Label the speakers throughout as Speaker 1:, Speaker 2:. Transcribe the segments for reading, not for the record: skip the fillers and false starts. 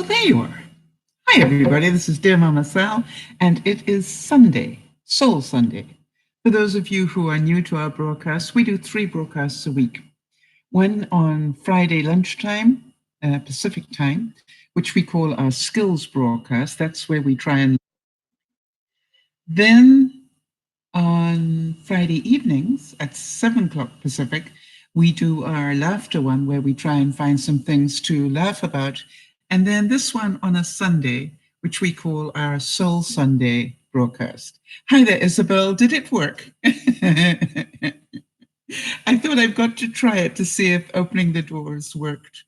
Speaker 1: Well, there you are. Hi, everybody. This is Dear Mama Sal, and it is Sunday, Soul Sunday. For those of you who are new to our broadcast, we do 3 broadcasts a week. One on Friday lunchtime, Pacific time, which we call our skills broadcast. That's where we try and... Then on Friday evenings at 7 o'clock Pacific, we do our laughter one where we try and find some things to laugh about. And then this one on a Sunday, which we call our Soul Sunday broadcast. Hi there, Isabel. Did it work? I thought I've got to try it to see if opening the doors worked.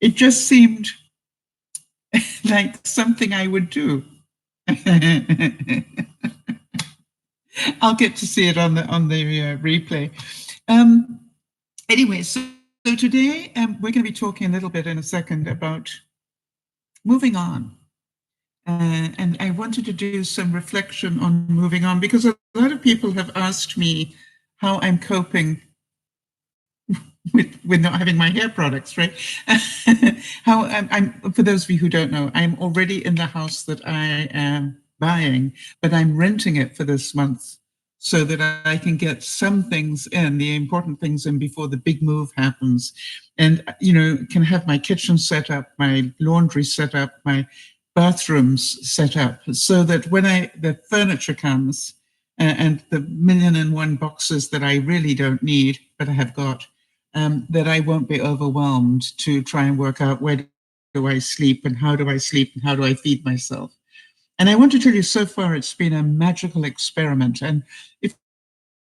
Speaker 1: It just seemed like something I would do. I'll get to see it on the replay. Anyway, so today we're going to be talking a little bit in a second about moving on. And I wanted to do some reflection on moving on because a lot of people have asked me how I'm coping with not having my hair products, right? How I'm, for those of you who don't know, I'm already in the house that I am buying, but I'm renting it for this month so that I can get some things in, the important things in before the big move happens. And, you know, can have my kitchen set up, my laundry set up, my bathrooms set up, so that when the furniture comes and the 1,000,001 boxes that I really don't need, but I have got, that I won't be overwhelmed to try and work out where do I sleep and how do I sleep and how do I feed myself. And I want to tell you, so far, it's been a magical experiment. And if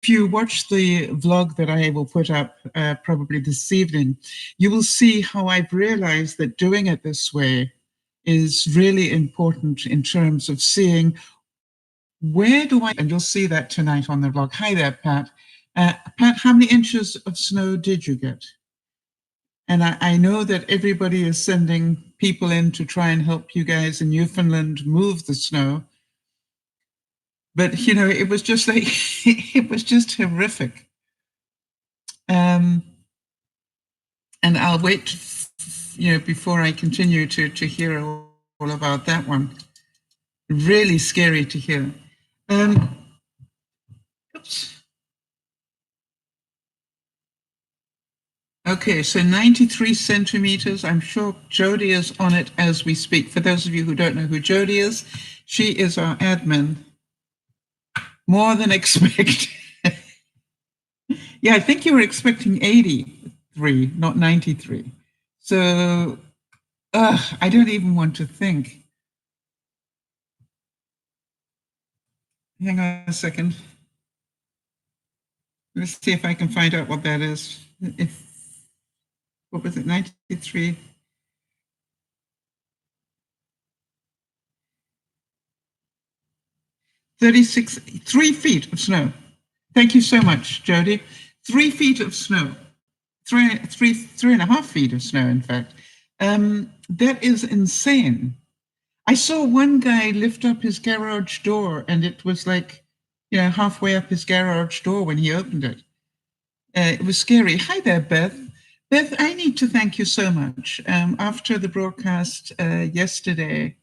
Speaker 1: you watch the vlog that I will put up probably this evening, you will see how I've realized that doing it this way is really important in terms of seeing where do I, and you'll see that tonight on the vlog. Hi there, Pat. Pat, how many inches of snow did you get? And I know that everybody is sending people in to try and help you guys in Newfoundland move the snow. But, you know, it was just like, it was just horrific. And I'll wait, you know, before I continue to hear all about that one. Really scary to hear. Oops. Okay, so 93 centimeters. I'm sure Jody is on it as we speak. For those of you who don't know who Jody is, she is our admin. More than expected. Yeah, I think you were expecting 83, not 93. So I don't even want to think. Hang on a second. Let's see if I can find out what that is. What was it, 93? $36, 3 feet of snow. Thank you so much, Jody. 3 feet of snow, three and a half feet of snow, in fact. That is insane. I saw one guy lift up his garage door and it was like, you know, halfway up his garage door when he opened it. It was scary. Hi there, Beth. Beth, I need to thank you so much. After the broadcast Friday,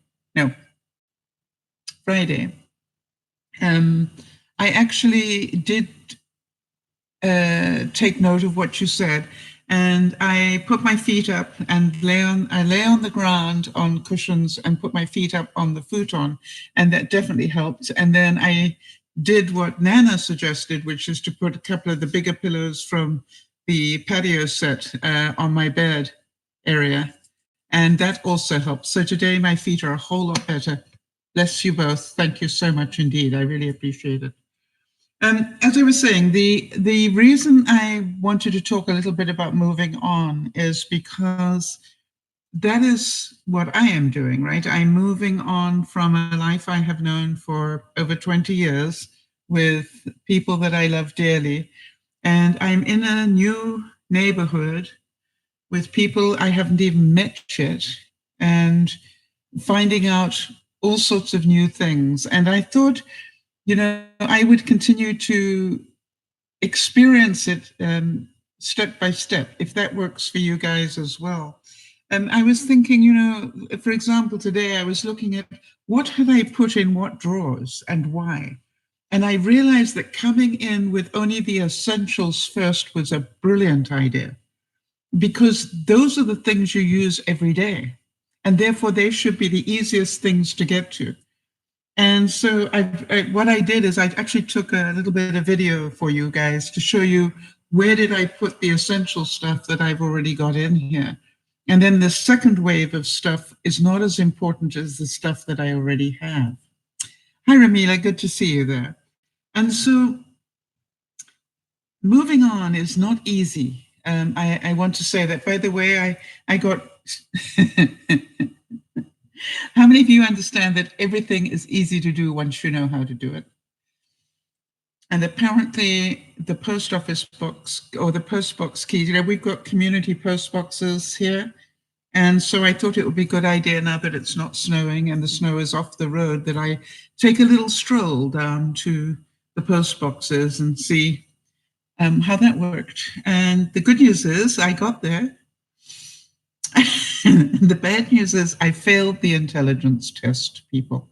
Speaker 1: I actually did take note of what you said, and I put my feet up and lay on the ground on cushions and put my feet up on the futon, and that definitely helped. And then I did what Nana suggested, which is to put a couple of the bigger pillows from the patio set on my bed area, and that also helped. So today my feet are a whole lot better. Bless you both. Thank you so much indeed. I really appreciate it. As I was saying, the reason I wanted to talk a little bit about moving on is because that is what I am doing, right? I'm moving on from a life I have known for over 20 years with people that I love dearly. And I'm in a new neighborhood with people I haven't even met yet and finding out all sorts of new things. And I thought, you know, I would continue to experience it step by step, if that works for you guys as well. And I was thinking, for example, today I was looking at what had I put in what drawers and why. And I realized that coming in with only the essentials first was a brilliant idea, because those are the things you use every day. And therefore, they should be the easiest things to get to. And so what I did is I actually took a little bit of video for you guys to show you where did I put the essential stuff that I've already got in here. And then the second wave of stuff is not as important as the stuff that I already have. Hi, Ramila, good to see you there. And so moving on is not easy. I want to say that, by the way, I got... How many of you understand that everything is easy to do once you know how to do it? And apparently the post office box or the post box keys, we've got community post boxes here. And so I thought it would be a good idea, now that it's not snowing and the snow is off the road, that I take a little stroll down to the post boxes and see how that worked. And the good news is I got there. The bad news is I failed the intelligence test, people.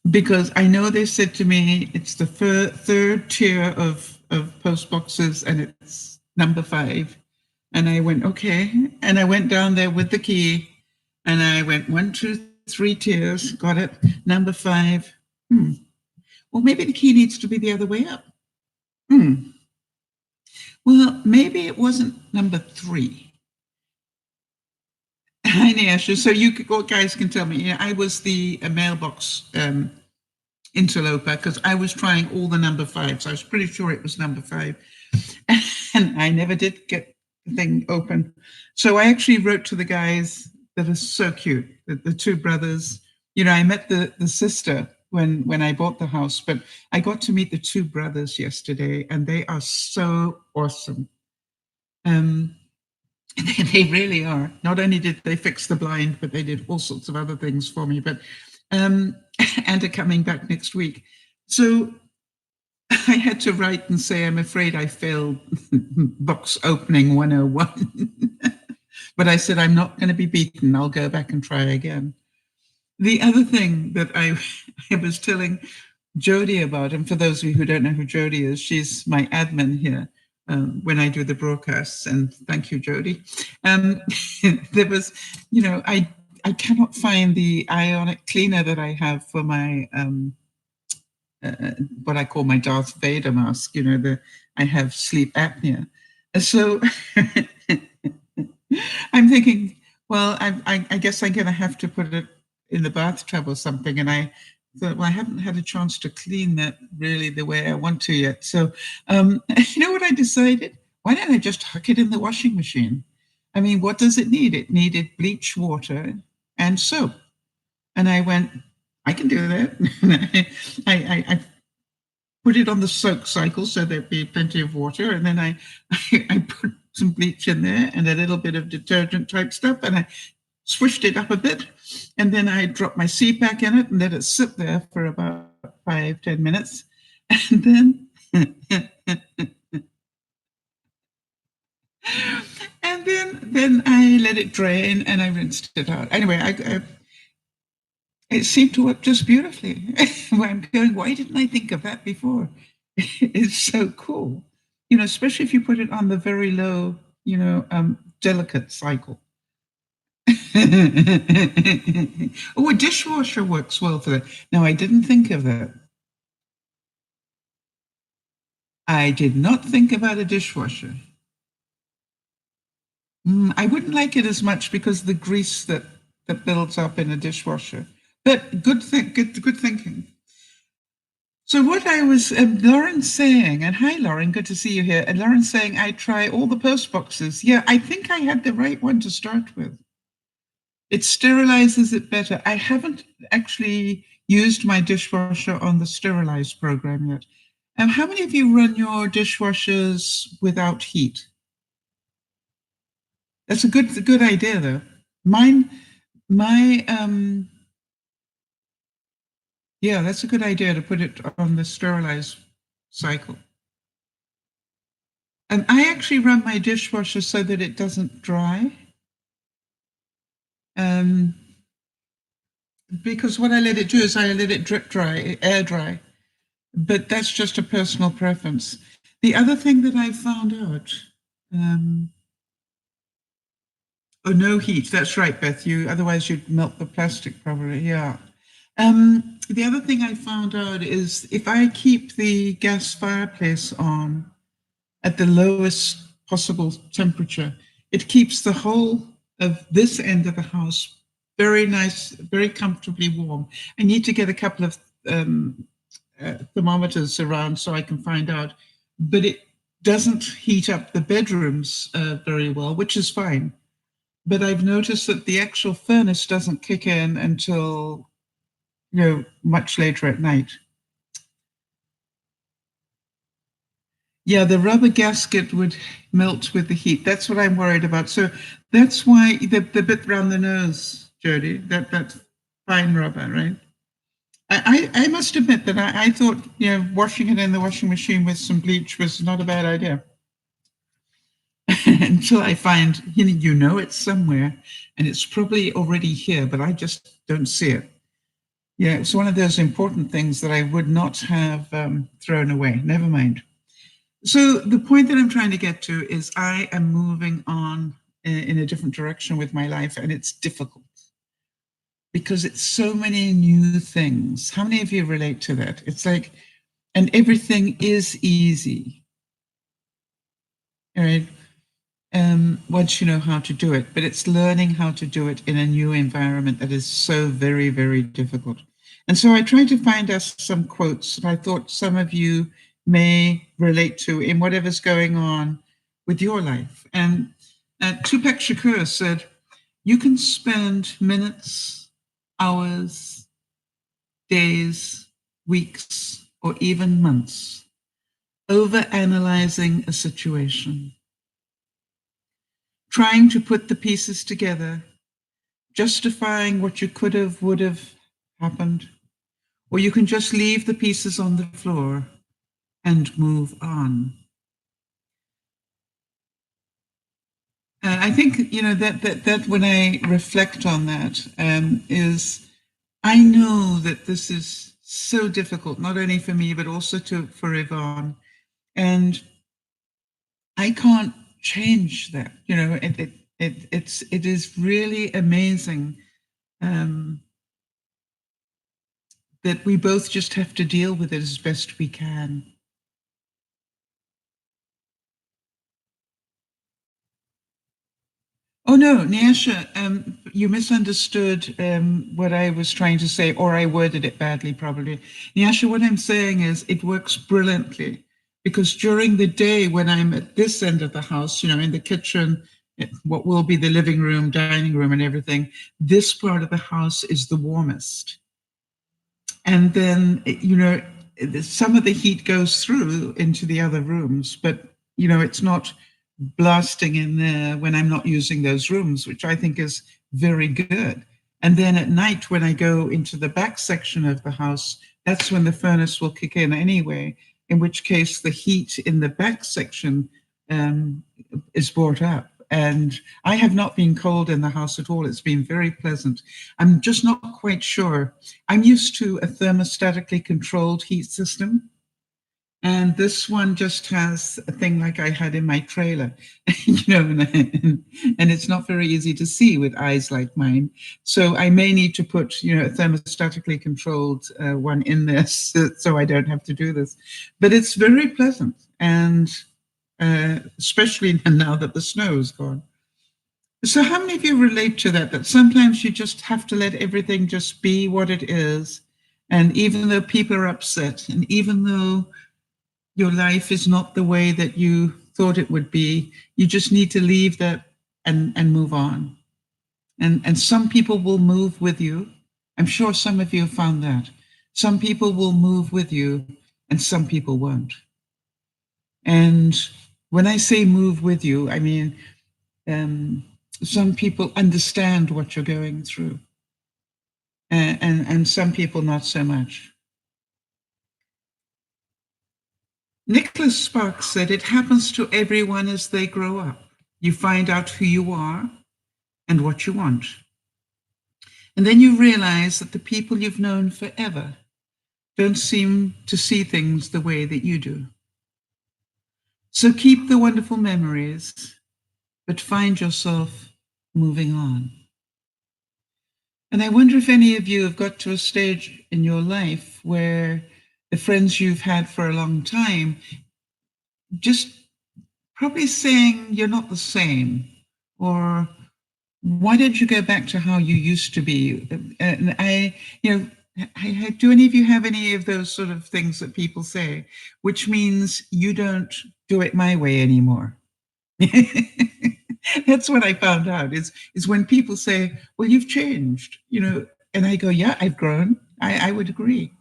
Speaker 1: Because I know they said to me, it's the third tier of post boxes and it's number 5. And I went, okay. And I went down there with the key and I went 1, 2, 3 tiers, got it, number 5. Well, maybe the key needs to be the other way up. Well, maybe it wasn't number 3. Hi, Neasha. So you guys can tell me, I was the mailbox interloper because I was trying all the number 5s. I was pretty sure it was number 5. And I never did get the thing open. So I actually wrote to the guys that are so cute, the 2 brothers. I met the sister when I bought the house, but I got to meet the 2 brothers yesterday, and they are so awesome. They really are. Not only did they fix the blind, but they did all sorts of other things for me. But and are coming back next week. So I had to write and say, I'm afraid I failed box opening 101. But I said, I'm not going to be beaten. I'll go back and try again. The other thing that I was telling Jody about, and for those of you who don't know who Jody is, she's my admin here. When I do the broadcasts, and thank you, Jody. There was, I cannot find the ionic cleaner that I have for my, what I call my Darth Vader mask, I have sleep apnea. So I'm thinking, well, I guess I'm going to have to put it in the bathtub or something. And I thought, well, I haven't had a chance to clean that really the way I want to yet. So, you know what I decided? Why don't I just huck it in the washing machine? I mean, what does it need? It needed bleach, water, and soap. And I went, I can do that. I put it on the soak cycle so there'd be plenty of water. And then I put some bleach in there and a little bit of detergent type stuff. And I swished it up a bit, and then I dropped my CPAC in it and let it sit there for about 5-10 minutes. And then, then I let it drain and I rinsed it out. Anyway, it seemed to work just beautifully. I'm going, why didn't I think of that before? It's so cool, especially if you put it on the very low, delicate cycle. Oh, a dishwasher works well for that. No, I didn't think of that. I did not think about a dishwasher. I wouldn't like it as much because of the grease that builds up in a dishwasher. But good thinking. So what I was, Lauren's saying, and hi Lauren, good to see you here. And Lauren's saying, I try all the post boxes. Yeah, I think I had the right one to start with. It sterilizes it better. I haven't actually used my dishwasher on the sterilized program yet. How many of you run your dishwashers without heat? That's a good idea, though. Yeah, that's a good idea to put it on the sterilized cycle. And I actually run my dishwasher so that it doesn't dry. Because what I let it do is I let it drip dry, air dry. But that's just a personal preference. The other thing that I found out, oh, no heat. That's right, Beth. Otherwise you'd melt the plastic probably. Yeah. The other thing I found out is if I keep the gas fireplace on at the lowest possible temperature, it keeps the whole of this end of the house very nice, very comfortably warm. I need to get a couple of thermometers around so I can find out, but it doesn't heat up the bedrooms very well, which is fine. But I've noticed that the actual furnace doesn't kick in until, much later at night. Yeah, the rubber gasket would melt with the heat. That's what I'm worried about. So that's why the bit around the nose, Jody, that's fine rubber, right? I must admit that I thought, washing it in the washing machine with some bleach was not a bad idea. Until I find, it's somewhere and it's probably already here, but I just don't see it. Yeah, it's one of those important things that I would not have thrown away. Never mind. So the point that I'm trying to get to is I am moving on in a different direction with my life, and it's difficult because it's so many new things. How many of you relate to that? It's like, and everything is easy, all right? Once you know how to do it, but it's learning how to do it in a new environment that is so very, very difficult. And so I tried to find us some quotes that I thought some of you may relate to in whatever's going on with your life. And Tupac Shakur said, you can spend minutes, hours, days, weeks, or even months overanalyzing a situation, trying to put the pieces together, justifying what you could have, would have happened, or you can just leave the pieces on the floor and move on. I think, that when I reflect on that, is I know that this is so difficult, not only for me, but also for Yvonne. And I can't change that. It is really amazing that we both just have to deal with it as best we can. Oh no, Nyasha, you misunderstood what I was trying to say, or I worded it badly probably. Nyasha, what I'm saying is it works brilliantly because during the day when I'm at this end of the house, in the kitchen, what will be the living room, dining room and everything, this part of the house is the warmest. And then, some of the heat goes through into the other rooms, but, it's not blasting in there when I'm not using those rooms, which I think is very good. And then at night, when I go into the back section of the house, that's when the furnace will kick in anyway, in which case the heat in the back section is brought up. And I have not been cold in the house at all. It's been very pleasant. I'm just not quite sure. I'm used to a thermostatically controlled heat system. And this one just has a thing like I had in my trailer, and it's not very easy to see with eyes like mine. So I may need to put, a thermostatically controlled one in there so I don't have to do this. But it's very pleasant. And especially now that the snow is gone. So how many of you relate to that sometimes you just have to let everything just be what it is? And even though people are upset, and even though your life is not the way that you thought it would be, you just need to leave that and move on. And some people will move with you. I'm sure some of you have found that. Some people will move with you and some people won't. And when I say move with you, I mean, some people understand what you're going through, and some people not so much. Nicholas Sparks said, it happens to everyone as they grow up. You find out who you are and what you want. And then you realize that the people you've known forever don't seem to see things the way that you do. So keep the wonderful memories, but find yourself moving on. And I wonder if any of you have got to a stage in your life where the friends you've had for a long time just probably saying you're not the same, or why don't you go back to how you used to be? And do any of you have any of those sort of things that people say, which means you don't do it my way anymore? That's what I found out is when people say, well, you've changed, and I go, yeah, I've grown. I would agree.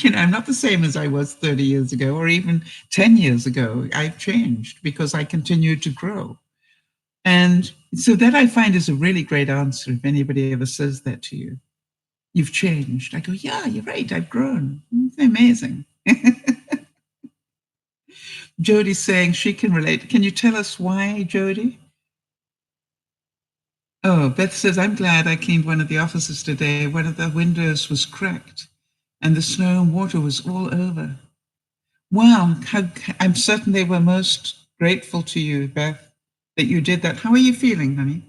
Speaker 1: I'm not the same as I was 30 years ago or even 10 years ago. I've changed because I continue to grow. And so that I find is a really great answer if anybody ever says that to you. You've changed. I go, yeah, you're right. I've grown. It's amazing. Jody's saying she can relate. Can you tell us why, Jody? Oh, Beth says, I'm glad I cleaned one of the offices today. One of the windows was cracked and the snow and water was all over. Wow, I'm certain they were most grateful to you, Beth, that you did that. How are you feeling, honey?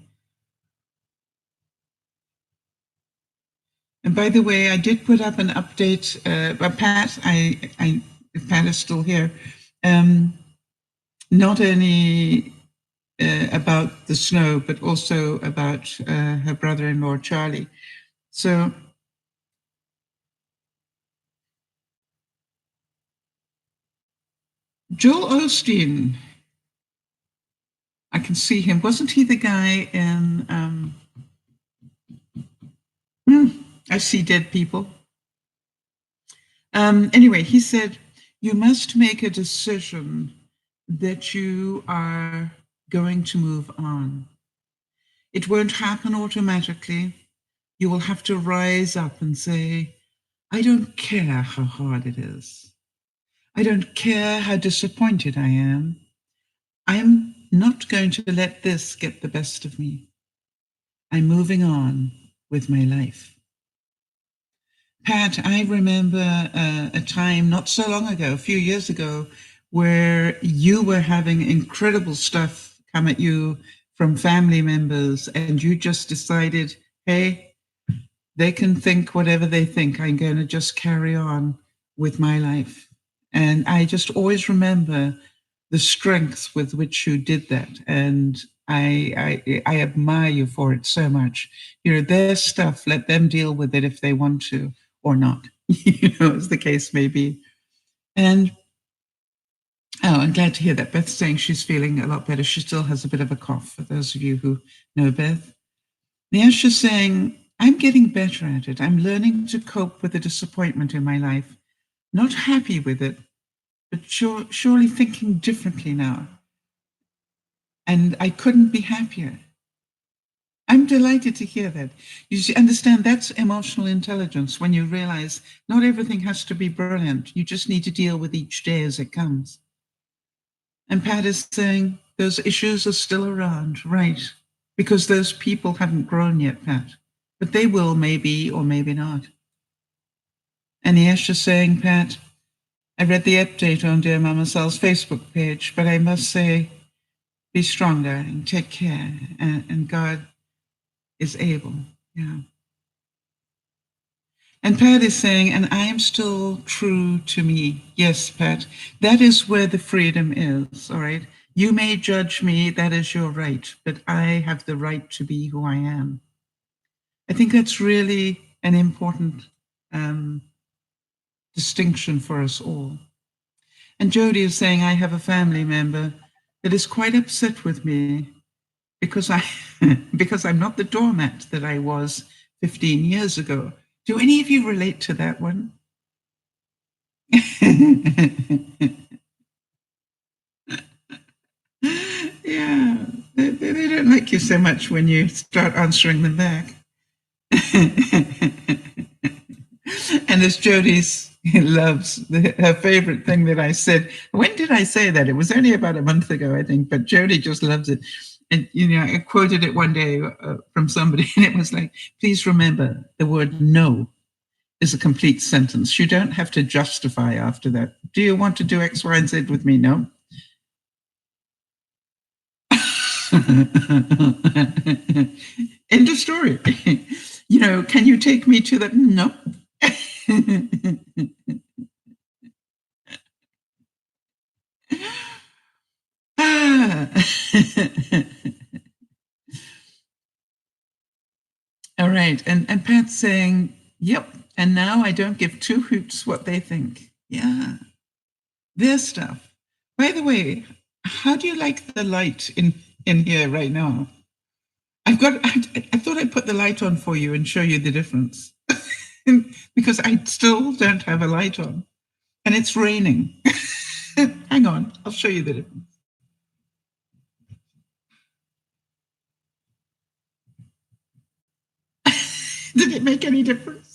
Speaker 1: And by the way, I did put up an update, Pat, if Pat is still here, not only about the snow, but also about her brother-in-law, Charlie. So Joel Osteen, I can see him. Wasn't he the guy in I See Dead People? Anyway, he said, you must make a decision that you are going to move on. It won't happen automatically. You will have to rise up and say, I don't care how hard it is. I don't care how disappointed I am. I'm not going to let this get the best of me. I'm moving on with my life. Pat, I remember a time not so long ago, a few years ago, where you were having incredible stuff come at you from family members, and you just decided, hey, they can think whatever they think. I'm going to just carry on with my life. And I just always remember the strength with which you did that. And I admire you for it so much. Their stuff, let them deal with it if they want to or not, as the case may be. And I'm glad to hear that. Beth's saying she's feeling a lot better. She still has a bit of a cough, for those of you who know Beth. Nyasha's saying, I'm getting better at it. I'm learning to cope with the disappointment in my life. Not happy with it, but surely thinking differently now. And I couldn't be happier. I'm delighted to hear that. You understand that's emotional intelligence, when you realize not everything has to be brilliant. You just need to deal with each day as it comes. And Pat is saying those issues are still around, right? Because those people haven't grown yet, Pat. But they will, maybe or maybe not. And Yesha saying, Pat, I read the update on DearMamaSal's Facebook page, but I must say, be stronger and take care, and God is able. Yeah. And Pat is saying, and I am still true to me. Yes, Pat, that is where the freedom is, all right? You may judge me, that is your right, but I have the right to be who I am. I think that's really an important distinction for us all. And Jody is saying, I have a family member that is quite upset with me because I'm not the doormat that I was 15 years ago. Do any of you relate to that one? Yeah, they don't like you so much when you start answering them back. And as Jody's loves, her favorite thing that I said, when did I say that? It was only about a month ago, I think, but Jody just loves it. And, I quoted it one day from somebody, and it was like, please remember the word no is a complete sentence. You don't have to justify after that. Do you want to do X, Y, and Z with me? No. End of story. Can you take me to the no? All right. And Pat's saying, yep. And now I don't give two hoots what they think. Yeah. Their stuff. By the way, how do you like the light in here right now? I thought I'd put the light on for you and show you the difference. Because I still don't have a light on. And it's raining. Hang on, I'll show you the difference. Did it make any difference?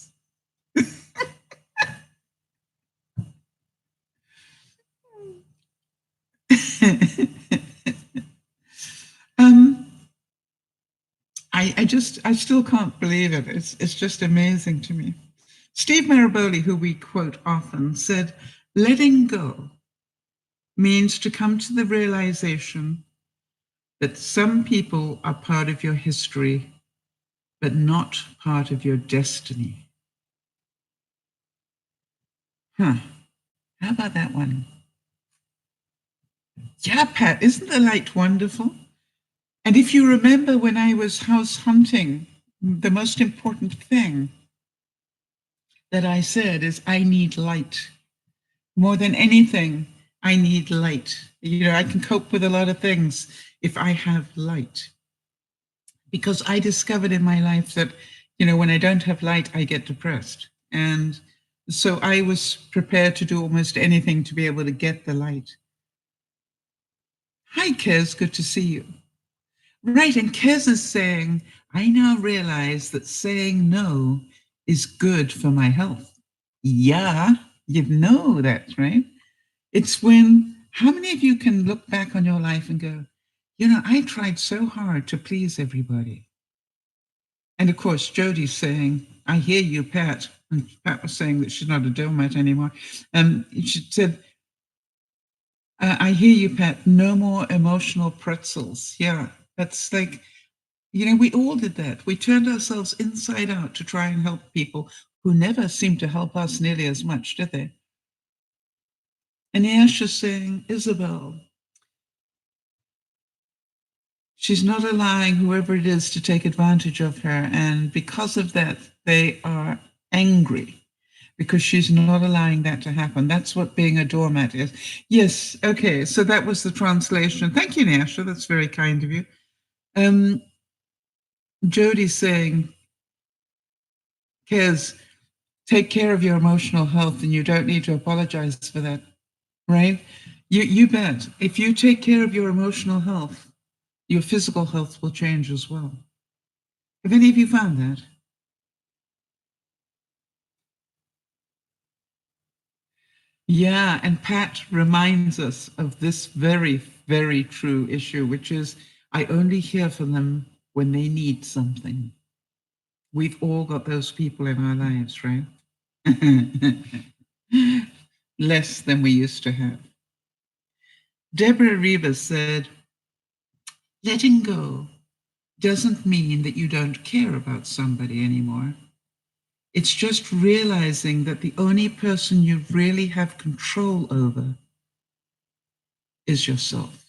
Speaker 1: I still can't believe it. It's just amazing to me. Steve Maraboli, who we quote often, said, letting go means to come to the realization that some people are part of your history, but not part of your destiny. Huh. How about that one? Yeah, Pat, isn't the light wonderful? And if you remember when I was house hunting, the most important thing that I said is I need light. More than anything, I need light. I can cope with a lot of things if I have light. Because I discovered in my life that, when I don't have light, I get depressed. And so I was prepared to do almost anything to be able to get the light. Hi, Kez, good to see you. Right, and Kez is saying, I now realize that saying no is good for my health. Yeah, you know that, right? It's how many of you can look back on your life and go, I tried so hard to please everybody. And of course, Jody's saying, I hear you, Pat. And Pat was saying that she's not a doormat anymore. She said, I hear you, Pat, no more emotional pretzels. Yeah, that's like, we all did that. We turned ourselves inside out to try and help people who never seemed to help us nearly as much, did they? And Yasha's saying, Isabel, she's not allowing whoever it is to take advantage of her. And because of that, they are angry because she's not allowing that to happen. That's what being a doormat is. Yes, okay, so that was the translation. Thank you, Nyasha, that's very kind of you. Jody's saying, Kez, take care of your emotional health and you don't need to apologize for that, right? You bet. If you take care of your emotional health, your physical health will change as well. Have any of you found that? Yeah, and Pat reminds us of this very, very true issue, which is I only hear from them when they need something. We've all got those people in our lives, right? Less than we used to have. Deborah Rivas said, letting go doesn't mean that you don't care about somebody anymore. It's just realizing that the only person you really have control over is yourself.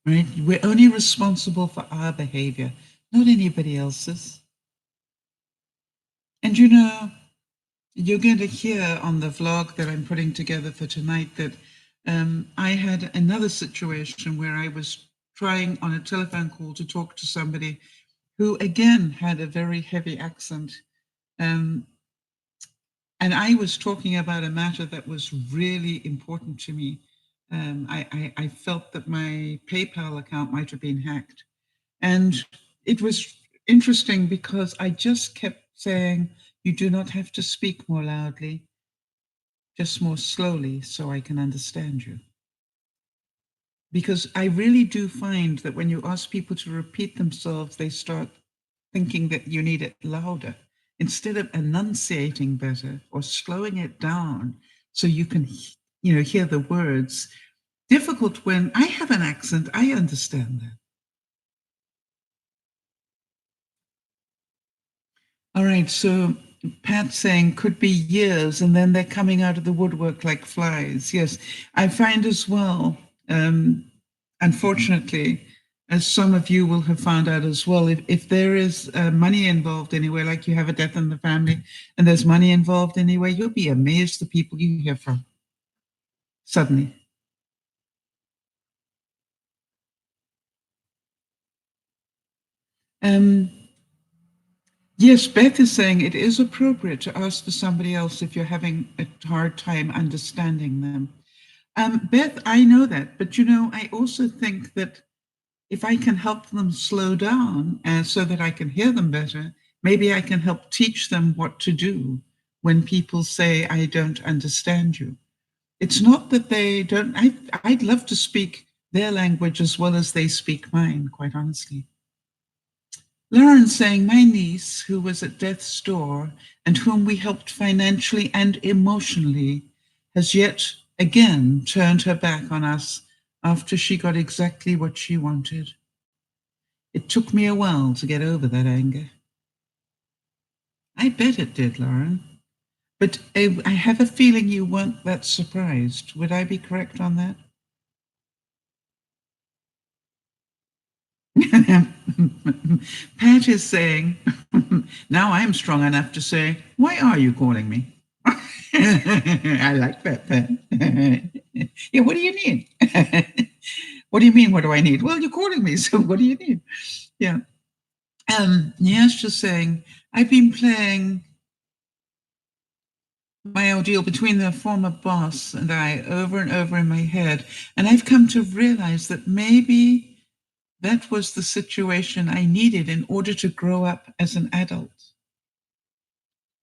Speaker 1: Right? We're only responsible for our behavior, not anybody else's. And you're going to hear on the vlog that I'm putting together for tonight that I had another situation where I was trying on a telephone call to talk to somebody who again had a very heavy accent. And I was talking about a matter that was really important to me. I felt that my PayPal account might have been hacked. And it was interesting because I just kept saying, you do not have to speak more loudly, just more slowly so I can understand you. because I really do find that when you ask people to repeat themselves, they start thinking that you need it louder instead of enunciating better or slowing it down so you can, hear the words. Difficult when I have an accent, I understand that. All right, so Pat saying could be years and then they're coming out of the woodwork like flies. Yes, I find as well, unfortunately, as some of you will have found out as well, if there is money involved anywhere, like you have a death in the family and there's money involved anywhere, you'll be amazed the people you hear from suddenly. Yes, Beth is saying it is appropriate to ask for somebody else if you're having a hard time understanding them. Beth, I know that, but I also think that if I can help them slow down and so that I can hear them better, maybe I can help teach them what to do when people say, I don't understand you. It's not that they don't, I'd love to speak their language as well as they speak mine, quite honestly. Lauren saying, my niece, who was at death's door and whom we helped financially and emotionally, has yet again turned her back on us after she got exactly what she wanted. It took me a while to get over that anger. I bet it did, Lauren. But I have a feeling you weren't that surprised. Would I be correct on that? Pat is saying, now I'm strong enough to say, why are you calling me? I like that, Pat. Yeah, what do you need? What do you mean, what do I need? Well, you're calling me, so what do you need? Yeah. Yes, just saying, I've been playing my ordeal between the former boss and I over and over in my head. And I've come to realize that maybe that was the situation I needed in order to grow up as an adult.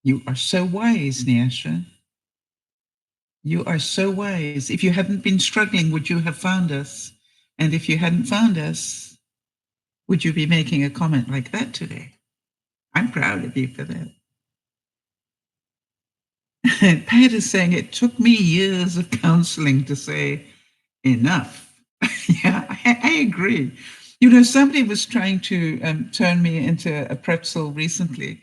Speaker 1: You are so wise, Nyasha. You are so wise. If you hadn't been struggling, would you have found us? And if you hadn't found us, would you be making a comment like that today? I'm proud of you for that. Pat is saying it took me years of counseling to say enough. Yeah, I agree. Somebody was trying to turn me into a pretzel recently.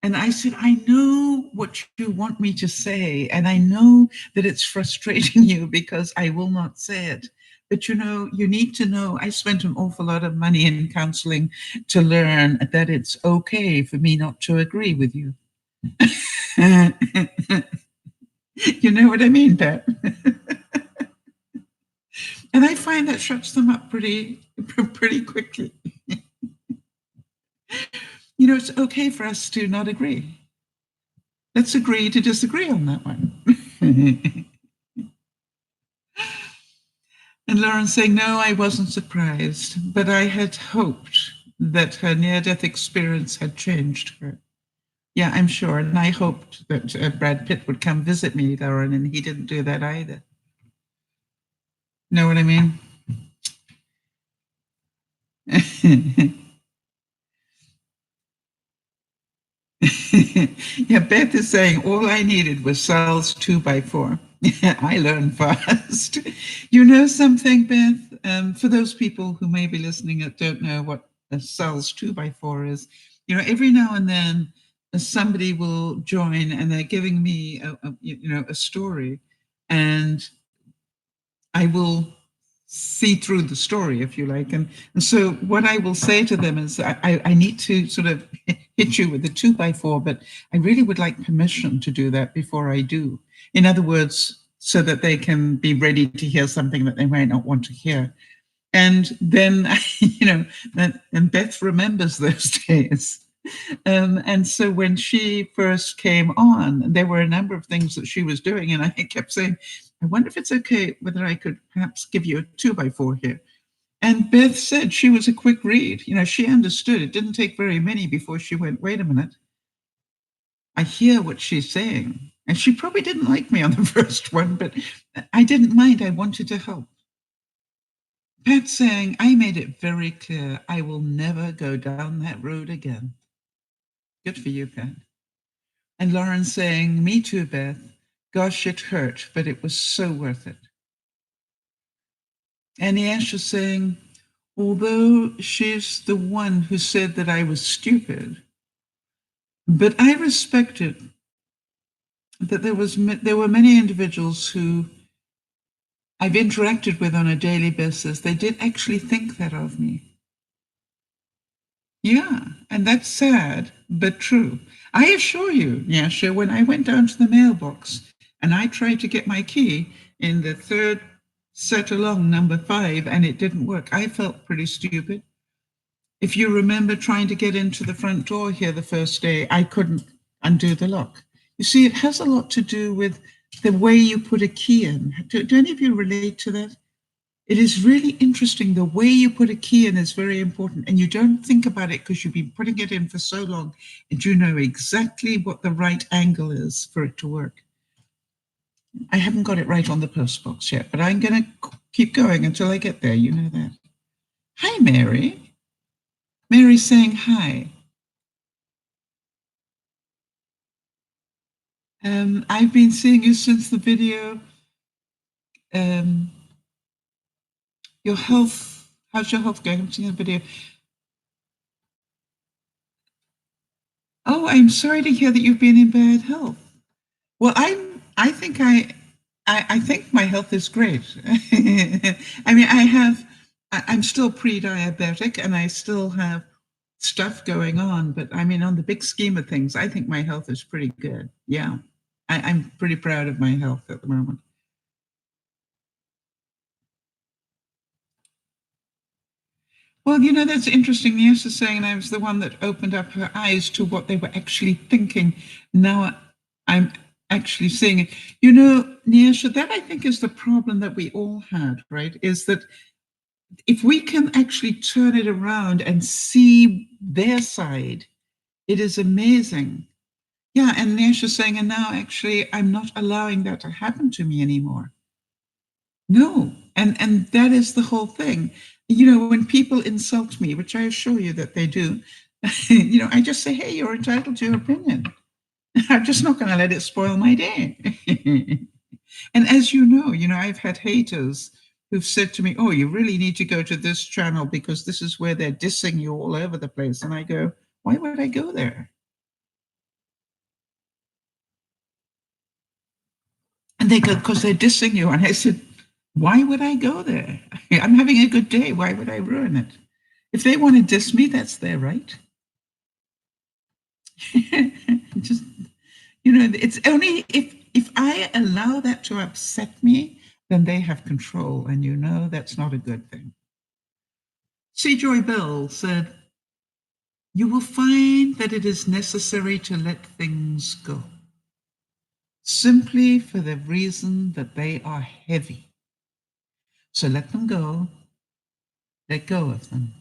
Speaker 1: And I said, I know what you want me to say. And I know that it's frustrating you because I will not say it. But you need to know I spent an awful lot of money in counseling to learn that it's okay for me not to agree with you. You know what I mean, Pat? And I find that shuts them up pretty quickly. It's okay for us to not agree. Let's agree to disagree on that one. And Lauren saying, no, I wasn't surprised, but I had hoped that her near-death experience had changed her. Yeah, I'm sure. And I hoped that Brad Pitt would come visit me, Lauren, and he didn't do that either. Know what I mean? Yeah, Beth is saying all I needed was Sal's 2x4. I learned fast. You know something, Beth? For those people who may be listening that don't know what a Sal's 2x4 is, every now and then somebody will join and they're giving me a story, and I will see through the story, if you like. And so what I will say to them is I need to sort of hit you with the 2x4, but I really would like permission to do that before I do. In other words, so that they can be ready to hear something that they might not want to hear. And then, and Beth remembers those days. And so when she first came on, there were a number of things that she was doing. And I kept saying, I wonder if it's okay whether I could perhaps give you a 2x4 here. And Beth said she was a quick read. She understood. It didn't take very many before she went, wait a minute. I hear what she's saying. And she probably didn't like me on the first one, but I didn't mind. I wanted to help. Pat saying, I made it very clear I will never go down that road again. Good for you, Pat. And Lauren saying, me too, Beth. Gosh, it hurt, but it was so worth it. And Asha saying, although she's the one who said that I was stupid, but I respected that there were many individuals who I've interacted with on a daily basis. They did actually think that of me. Yeah, and that's sad, but true. I assure you, Nyasha, when I went down to the mailbox and I tried to get my key in the third set along, number 5, and it didn't work, I felt pretty stupid. If you remember trying to get into the front door here the first day, I couldn't undo the lock. You see, it has a lot to do with the way you put a key in. Do any of you relate to that? It is really interesting. The way you put a key in is very important, and you don't think about it because you've been putting it in for so long, and you know exactly what the right angle is for it to work. I haven't got it right on the post box yet, but I'm going to keep going until I get there. You know that. Hi, Mary. Mary's saying hi. I've been seeing you since the video. Your health, how's your health going? I'm seeing the video. Oh, I'm sorry to hear that you've been in bad health. Well, I think I think my health is great. I mean, I'm still pre-diabetic and I still have stuff going on, but I mean, on the big scheme of things, I think my health is pretty good. Yeah, I'm pretty proud of my health at the moment. Well, you know, that's interesting. Nias is saying, and I was the one that opened up her eyes to what they were actually thinking. Now I'm actually seeing it. You know, Niasha, that I think is the problem that we all had, right? Is that if we can actually turn it around and see their side, it is amazing. Yeah, and Niasha's saying, and now actually I'm not allowing that to happen to me anymore. No, and that is the whole thing. You know, when people insult me, which I assure you that they do, you know, I just say, hey, you're entitled to your opinion. I'm just not going to let it spoil my day. And as you know, I've had haters who've said to me, oh, you really need to go to this channel because this is where they're dissing you all over the place. And I go, why would I go there? And they go, because they're dissing you. And I said, why would I go there? I'm having a good day. Why would I ruin it? If they want to diss me, that's their right. Just, it's only if I allow that to upset me, then they have control. And that's not a good thing. C. Joy Bell said, you will find that it is necessary to let things go, simply for the reason that they are heavy. So let them go, let go of them.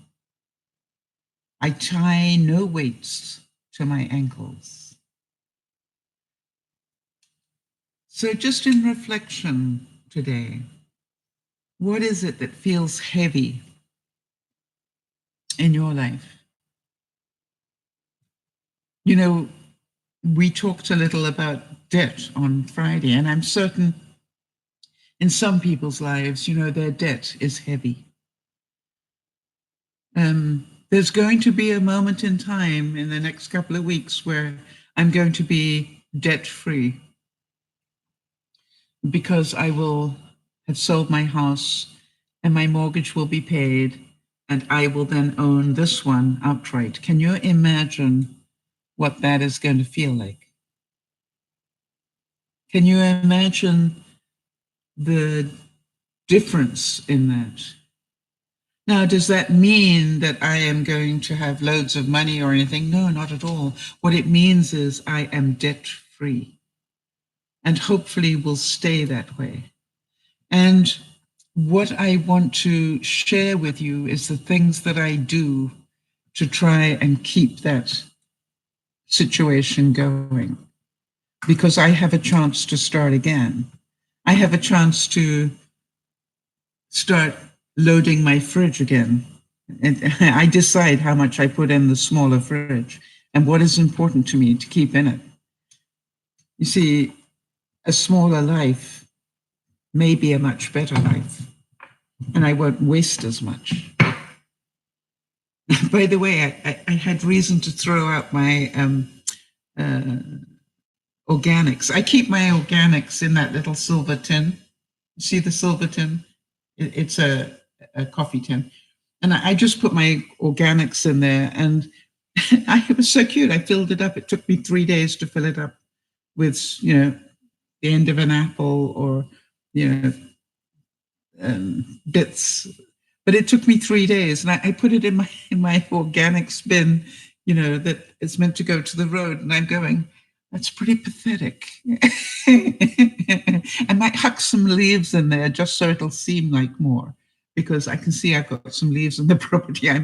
Speaker 1: I tie no weights to my ankles. So just in reflection today, what is it that feels heavy in your life? We talked a little about debt on Friday, and I'm certain in some people's lives, their debt is heavy. There's going to be a moment in time in the next couple of weeks where I'm going to be debt-free because I will have sold my house and my mortgage will be paid and I will then own this one outright. Can you imagine what that is going to feel like? Can you imagine the difference in that? Now, does that mean that I am going to have loads of money or anything? No, not at all. What it means is I am debt-free and hopefully will stay that way. And what I want to share with you is the things that I do to try and keep that situation going, because I have a chance to start again. I have a chance to start loading my fridge again. And I decide how much I put in the smaller fridge and what is important to me to keep in it. You see, a smaller life may be a much better life, and I won't waste as much. By the way, I had reason to throw out my organics. I keep my organics in that little silver tin. You see the silver tin? It's a coffee tin. And I just put my organics in there, and it was so cute. I filled it up. It took me 3 days to fill it up with, the end of an apple or, bits. But it took me 3 days, and I put it in my organics bin, that is meant to go to the road, and I'm going, that's pretty pathetic. I might huck some leaves in there just so it'll seem like more, because I can see I've got some leaves on the property. I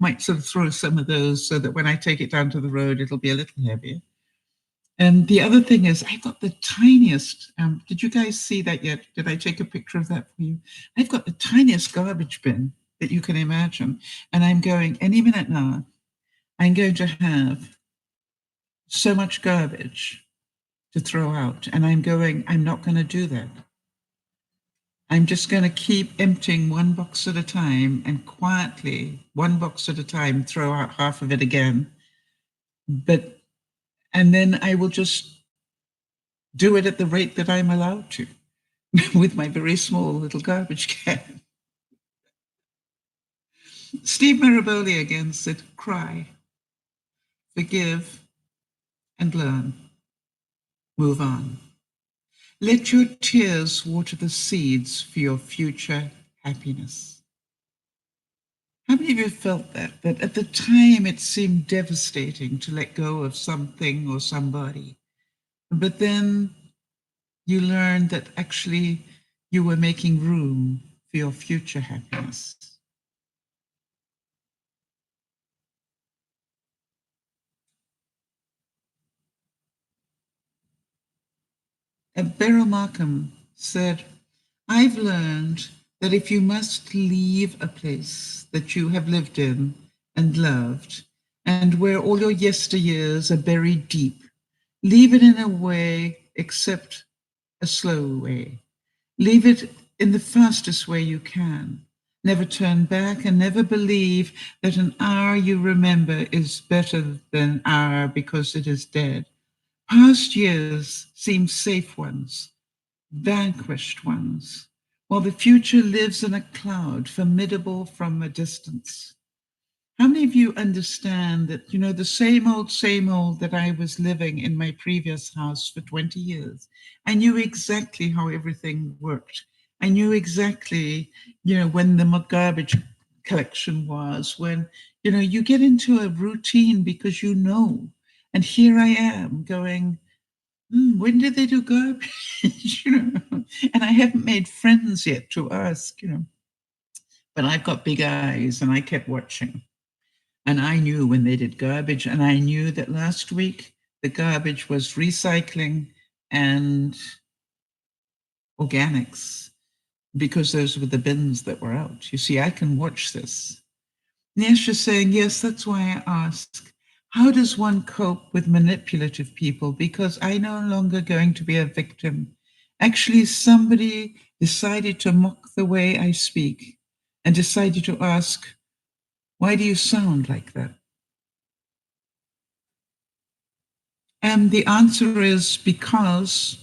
Speaker 1: might sort of throw some of those so that when I take it down to the road, it'll be a little heavier. And the other thing is, I've got the tiniest, did you guys see that yet? Did I take a picture of that for you? I've got the tiniest garbage bin that you can imagine. And I'm going, any minute now, I'm going to have so much garbage to throw out. And I'm going, I'm not going to do that. I'm just going to keep emptying one box at a time, and quietly, one box at a time, throw out half of it again. And then I will just do it at the rate that I'm allowed to with my very small little garbage can. Steve Maraboli again said, cry, forgive, and learn. Move on. Let your tears water the seeds for your future happiness. How many of you felt that at the time it seemed devastating to let go of something or somebody, but then you learned that actually you were making room for your future happiness? Beryl Markham said, I've learned that if you must leave a place that you have lived in and loved, and where all your yesteryears are buried deep, leave it in a way except a slow way. Leave it in the fastest way you can. Never turn back, and never believe that an hour you remember is better than an hour because it is dead. Past years seem safe ones, vanquished ones, while the future lives in a cloud, formidable from a distance. How many of you understand that, the same old that I was living in my previous house for 20 years? I knew exactly how everything worked. I knew exactly, when the garbage collection was, when, you get into a routine because you know. And here I am going, when did they do garbage? And I haven't made friends yet to ask, but I've got big eyes and I kept watching. And I knew when they did garbage, and I knew that last week the garbage was recycling and organics, because those were the bins that were out. You see, I can watch this. Nesha's saying, yes, that's why I ask, how does one cope with manipulative people? Because I'm no longer going to be a victim. Actually, somebody decided to mock the way I speak and decided to ask, why do you sound like that? And the answer is because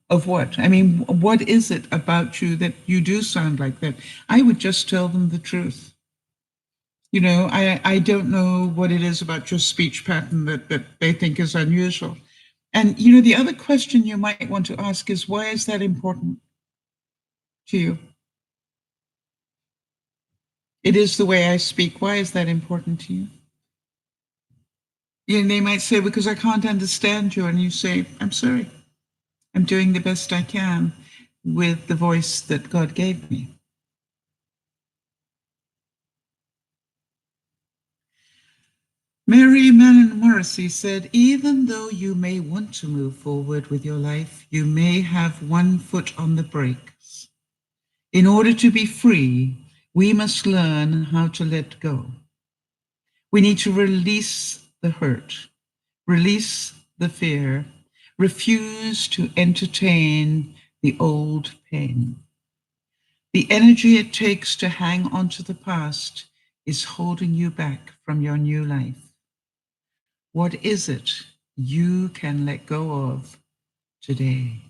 Speaker 1: of what? I mean, what is it about you that you do sound like that? I would just tell them the truth. I don't know what it is about your speech pattern that they think is unusual. And, the other question you might want to ask is, why is that important to you? It is the way I speak. Why is that important to you? They might say, because I can't understand you. And you say, I'm sorry. I'm doing the best I can with the voice that God gave me. Mary Manon Morrissey said, even though you may want to move forward with your life, you may have one foot on the brakes. In order to be free, we must learn how to let go. We need to release the hurt, release the fear, refuse to entertain the old pain. The energy it takes to hang on to the past is holding you back from your new life. What is it you can let go of today?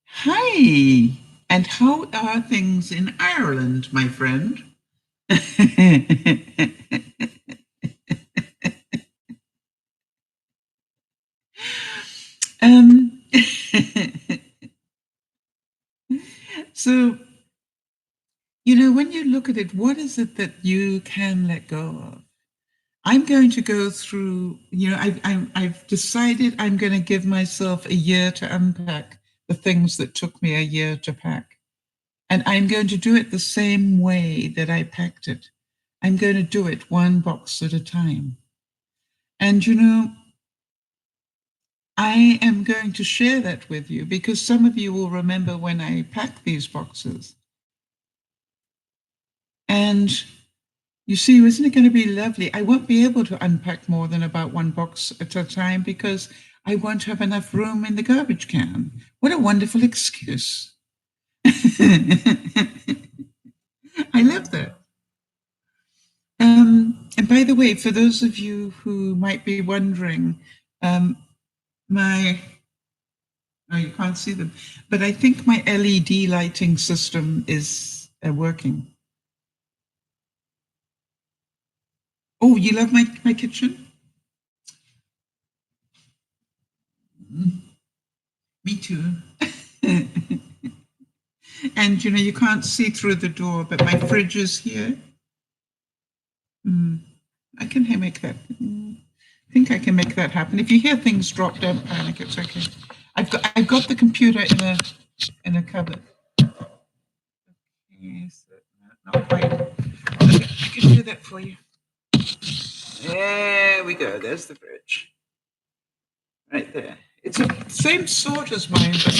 Speaker 1: Hi, and how are things in Ireland, my friend? um, so, when you look at it, what is it that you can let go of? I'm going to go through, I've decided I'm going to give myself a year to unpack the things that took me a year to pack. And I'm going to do it the same way that I packed it. I'm going to do it one box at a time. And, I am going to share that with you because some of you will remember when I packed these boxes. And you see, isn't it going to be lovely? I won't be able to unpack more than about one box at a time because I won't have enough room in the garbage can. What a wonderful excuse. I love that. And by the way, for those of you who might be wondering, you can't see them, but I think my LED lighting system is working. Oh, you love my kitchen? Me too. And you can't see through the door, but my fridge is here. I can make that. I think I can make that happen. If you hear things drop, don't panic. It's okay. I've got the computer in a cupboard. Yes, not quite. Okay, I can do that for you. There we go. There's the fridge. Right there. It's the same sort as mine, but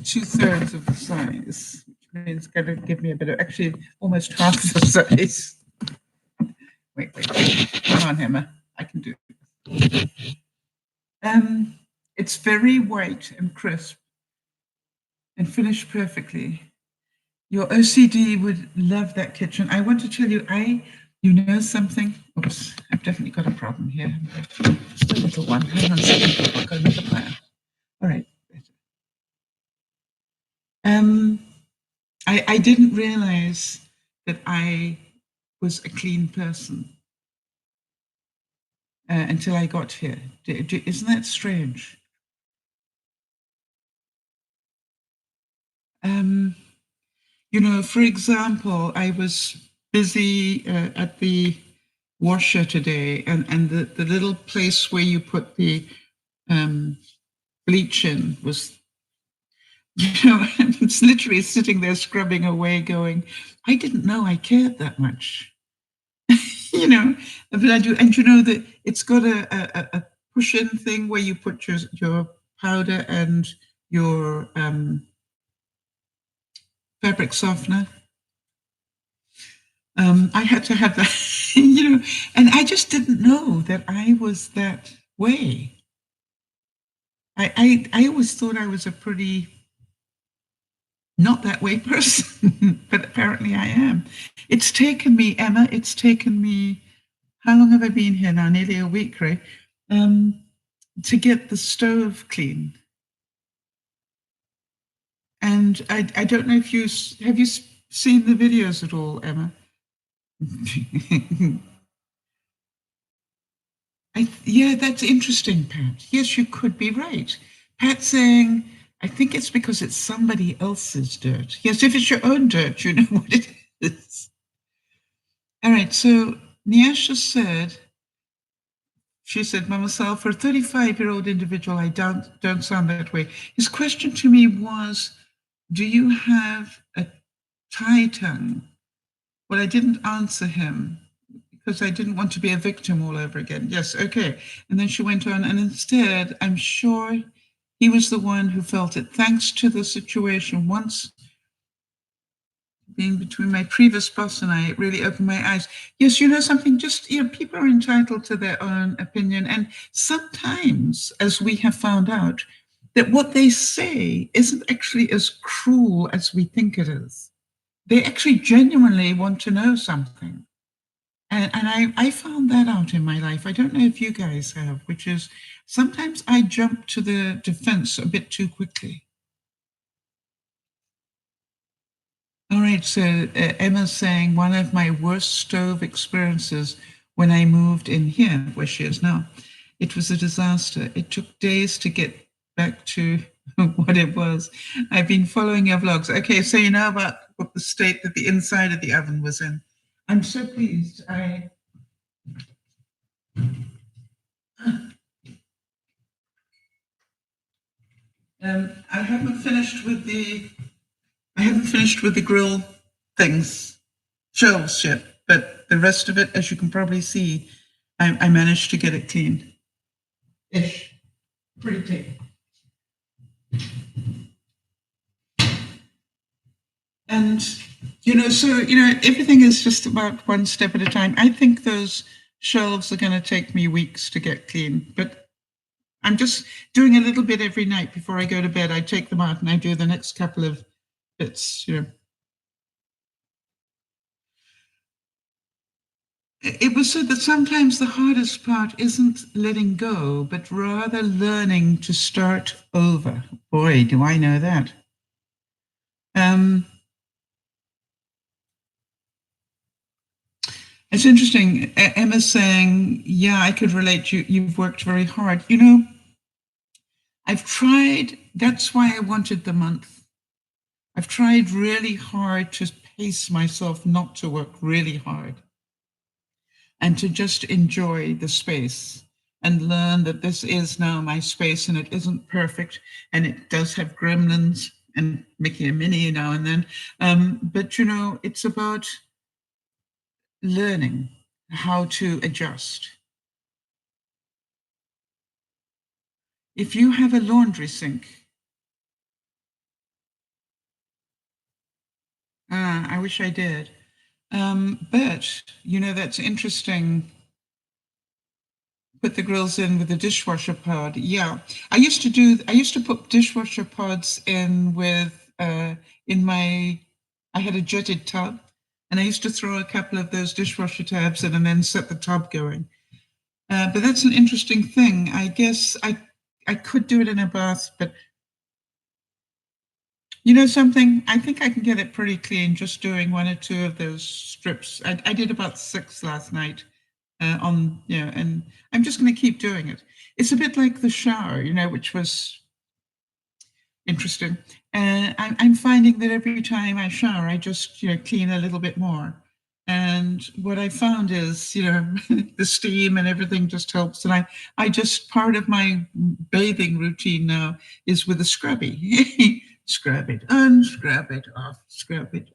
Speaker 1: 2/3 of the size, which means it's going to give me a bit of, actually, almost half the size. Wait. Come on, Emma. I can do it. It's very white and crisp and finished perfectly. Your OCD would love that kitchen. I want to tell you, you know something? Oops, I've definitely got a problem here. Just a little one. Hang on a second. I've got to make a plan. All right. I didn't realize that I was a clean person until I got here. Isn't that strange? For example, I was busy at the washer today, and the little place where you put the bleach in was, it's literally sitting there scrubbing away going, I didn't know I cared that much. But I do. And that it's got a push-in thing where you put your powder and your fabric softener. I had to have that, and I just didn't know that I was that way. I always thought I was a pretty not that way person, but apparently I am. It's taken me, Emma, how long have I been here now? Nearly a week, right? To get the stove clean. And I don't know if have you seen the videos at all, Emma? Yeah, that's interesting, Pat. Yes, you could be right. Pat saying, I think it's because it's somebody else's dirt. Yes, if it's your own dirt, you know what it is. All right, so Nyasha said, MamaSal, for a 35-year-old individual, I don't sound that way. His question to me was, do you have a Thai tongue? Well, I didn't answer him because I didn't want to be a victim all over again. Yes, okay. And then she went on, and instead, I'm sure He was the one who felt it. Thanks to the situation once being between my previous boss and I, it really opened my eyes. Yes, you know something, just, people are entitled to their own opinion. And sometimes, as we have found out, that what they say isn't actually as cruel as we think it is. They actually genuinely want to know something. And I found that out in my life. I don't know if you guys have, which is sometimes I jump to the defense a bit too quickly. All right, so Emma's saying one of my worst stove experiences when I moved in here, where she is now, it was a disaster. It took days to get back to what it was. I've been following your vlogs. Okay, so you know about what the state that the inside of the oven was in. I'm so pleased. I haven't finished with the grill things, shelves yet, but the rest of it, as you can probably see, I managed to get it clean. Ish. Pretty clean. And, so, everything is just about one step at a time. I think those shelves are going to take me weeks to get clean, but I'm just doing a little bit every night before I go to bed. I take them out and I do the next couple of bits, It was said that sometimes the hardest part isn't letting go, but rather learning to start over. Boy, do I know that. It's interesting. Emma's saying, yeah, I could relate. You've worked very hard. I've tried. That's why I wanted the month. I've tried really hard to pace myself not to work really hard and to just enjoy the space and learn that this is now my space and it isn't perfect and it does have gremlins and Mickey and Minnie now and then. But, it's about learning how to adjust. If you have a laundry sink, I wish I did. But, that's interesting. Put the grills in with a dishwasher pod. Yeah, I used to put dishwasher pods in with, I had a jetted tub and I used to throw a couple of those dishwasher tabs in and then set the tub going. But that's an interesting thing. I guess I could do it in a bath, but something, I think I can get it pretty clean just doing one or two of those strips. I did about 6 last night and I'm just going to keep doing it. It's a bit like the shower, which was interesting. And I'm finding that every time I shower, I just, clean a little bit more. And what I found is, the steam and everything just helps. And I just, part of my bathing routine now is with a scrubby. Scrub it, unscrub it, off, scrub it.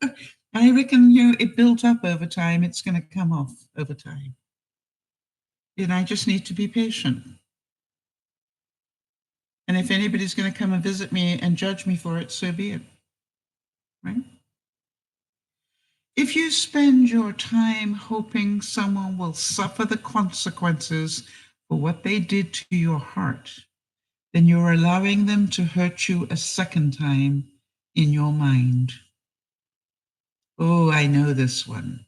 Speaker 1: I reckon, it built up over time. It's going to come off over time. And I just need to be patient. And if anybody's going to come and visit me and judge me for it, so be it. Right? If you spend your time hoping someone will suffer the consequences for what they did to your heart, then you're allowing them to hurt you a second time in your mind. Oh, I know this one.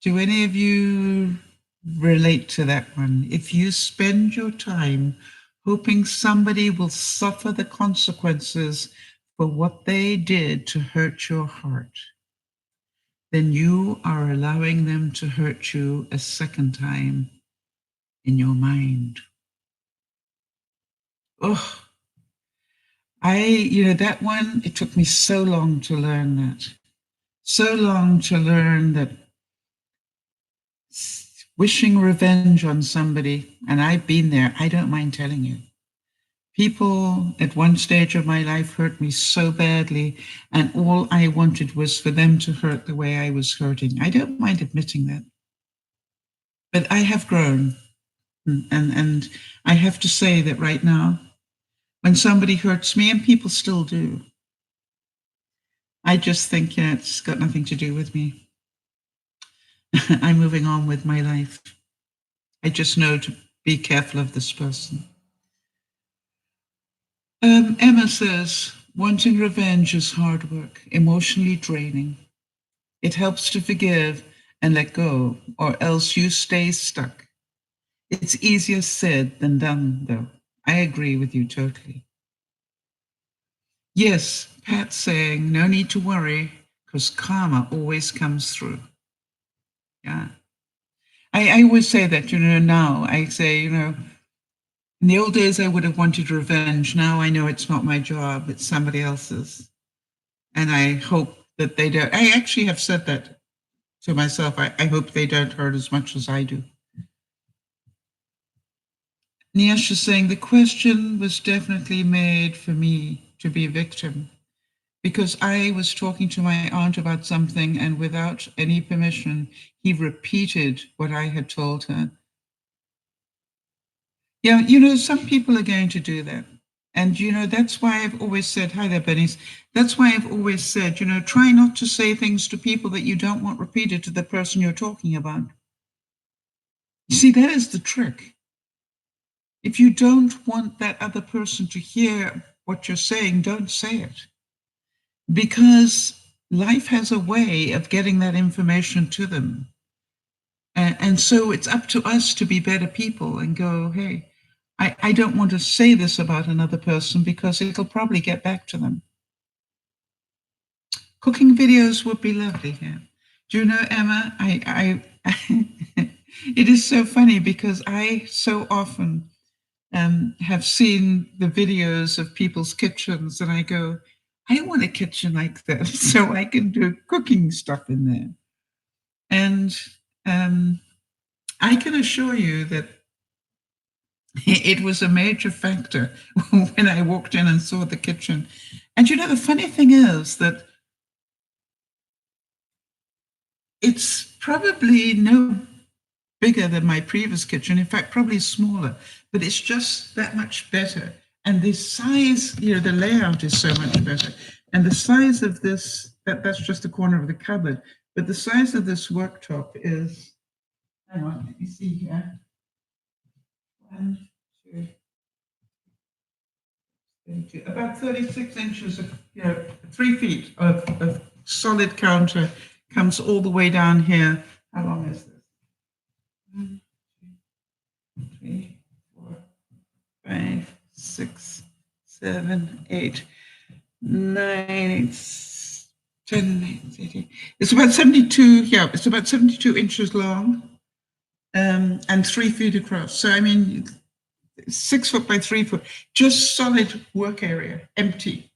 Speaker 1: Do any of you relate to that one? If you spend your time hoping somebody will suffer the consequences for what they did to hurt your heart, then you are allowing them to hurt you a second time in your mind. Oh, that one, it took me so long to learn that. So long to learn that wishing revenge on somebody, and I've been there, I don't mind telling you. People at one stage of my life hurt me so badly, and all I wanted was for them to hurt the way I was hurting. I don't mind admitting that. But I have grown, and I have to say that right now, when somebody hurts me, and people still do, I just think, yeah, it's got nothing to do with me. I'm moving on with my life. I just know to be careful of this person. Emma says, wanting revenge is hard work, emotionally draining. It helps to forgive and let go, or else you stay stuck. It's easier said than done, though. I agree with you totally. Yes, Pat's saying, no need to worry, because karma always comes through. Yeah. I always say that, now I say, in the old days, I would have wanted revenge. Now I know it's not my job, it's somebody else's. And I hope that they don't. I actually have said that to myself. I hope they don't hurt as much as I do. Niash is saying the question was definitely made for me to be a victim because I was talking to my aunt about something and without any permission, he repeated what I had told her. Yeah, some people are going to do that. And, that's why I've always said, hi there, Benny's. That's why I've always said, try not to say things to people that you don't want repeated to the person you're talking about. You see, that is the trick. If you don't want that other person to hear what you're saying, don't say it. Because life has a way of getting that information to them. And so it's up to us to be better people and go, hey, I don't want to say this about another person because it'll probably get back to them. Cooking videos would be lovely here. Do you know, Emma, it is so funny because I so often have seen the videos of people's kitchens and I go, I want a kitchen like that so I can do cooking stuff in there. And I can assure you that it was a major factor when I walked in and saw the kitchen. And the funny thing is that it's probably no bigger than my previous kitchen, in fact, probably smaller, but it's just that much better. And the size, the layout is so much better. And the size of this, that's just the corner of the cupboard, but the size of this worktop is, hang on, let me see here. 1, 2, 32, about 36 inches of, 3 feet of solid counter comes all the way down here. How long is this? 1, 2, 3, 4, 5, 6, 7, 8, 9, 10, 18. It's about 72. Yeah, it's about 72 inches long, and 3 feet across. So I mean, 6 foot by 3 foot, just solid work area, empty,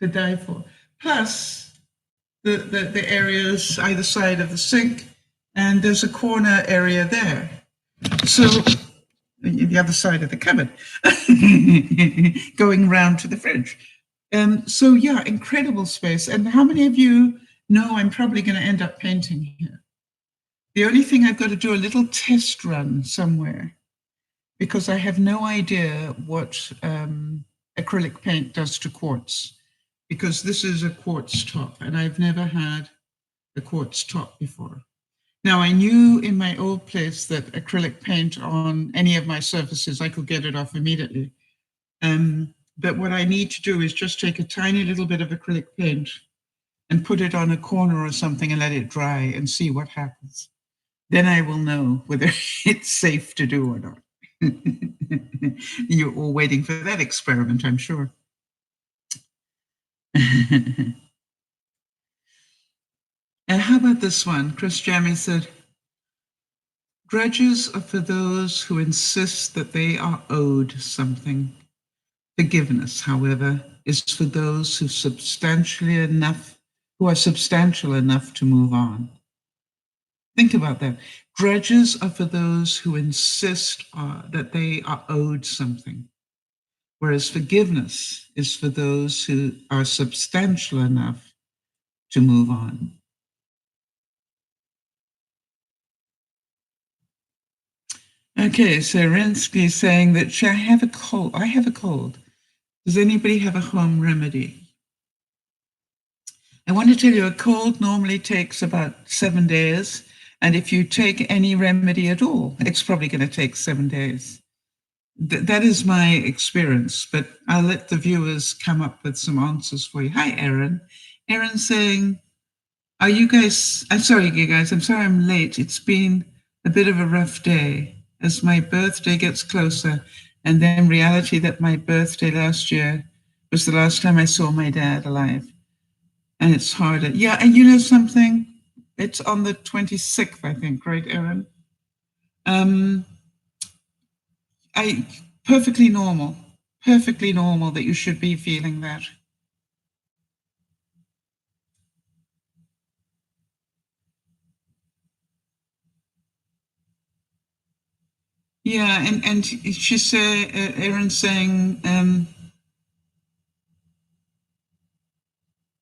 Speaker 1: to die for. Plus the areas either side of the sink, and there's a corner area there. So the other side of the cupboard, going round to the fridge. So yeah, incredible space. And how many of you know I'm probably going to end up painting here? The only thing I've got to do a little test run somewhere because I have no idea what acrylic paint does to quartz, because this is a quartz top and I've never had a quartz top before. Now, I knew in my old place that acrylic paint on any of my surfaces, I could get it off immediately. But what I need to do is just take a tiny little bit of acrylic paint and put it on a corner or something and let it dry and see what happens. Then I will know whether it's safe to do or not. You're all waiting for that experiment, I'm sure. And how about this one? Chris Jammy said, grudges are for those who insist that they are owed something. Forgiveness, however, is for those who are substantial enough to move on. Think about that. Grudges are for those who insist that they are owed something, whereas forgiveness is for those who are substantial enough to move on. Okay, so Rensky is saying that I have a cold. I have a cold. Does anybody have a home remedy? I want to tell you a cold normally takes about 7 days. And if you take any remedy at all, it's probably going to take 7 days. That is my experience, but I'll let the viewers come up with some answers for you. Hi, Erin. Erin's saying, are you guys, I'm sorry, you guys, I'm sorry I'm late. It's been a bit of a rough day as my birthday gets closer. And then reality that my birthday last year was the last time I saw my dad alive. And it's harder. Yeah, and you know something? It's on the 26th, I think, right, Erin? Perfectly normal that you should be feeling that. Yeah, and she's Erin's saying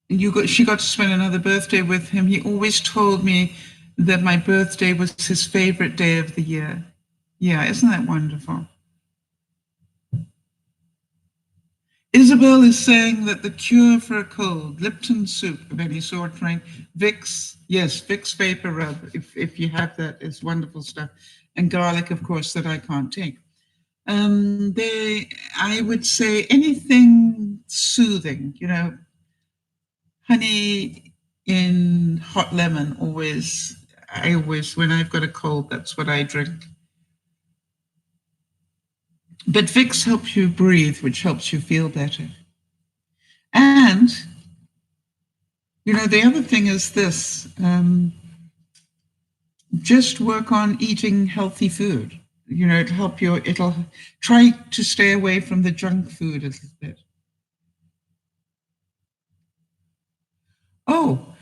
Speaker 1: she got to spend another birthday with him. He always told me that my birthday was his favorite day of the year. Yeah, isn't that wonderful? Isabel is saying that the cure for a cold, Lipton soup of any sort, right? Vicks, yes, Vicks Vapor Rub, if you have that, it's wonderful stuff. And garlic, of course, that I can't take. I would say anything soothing, you know, honey in hot lemon when I've got a cold, that's what I drink. But Vicks helps you breathe, which helps you feel better. And, you know, the other thing is this, just work on eating healthy food. You know, it'll try to stay away from the junk food a little bit. Oh,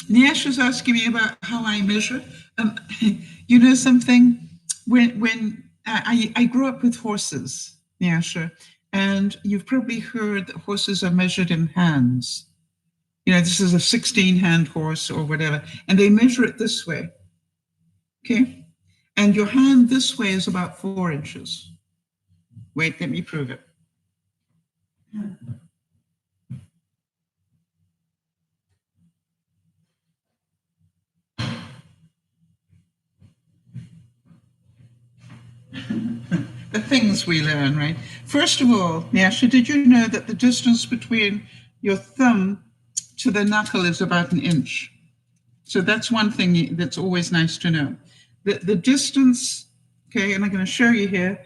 Speaker 1: Niesh was asking me about how I measure. You know something? When I grew up with horses, Niesh, and you've probably heard that horses are measured in hands. You know, this is a 16-hand horse or whatever, and they measure it this way. Okay, and your hand this way is about 4 inches. Wait, let me prove it. The things we learn, right? First of all, Nyasha, did you know that the distance between your thumb to the knuckle is about 1 inch? So that's one thing that's always nice to know. The distance, okay, and I'm going to show you here,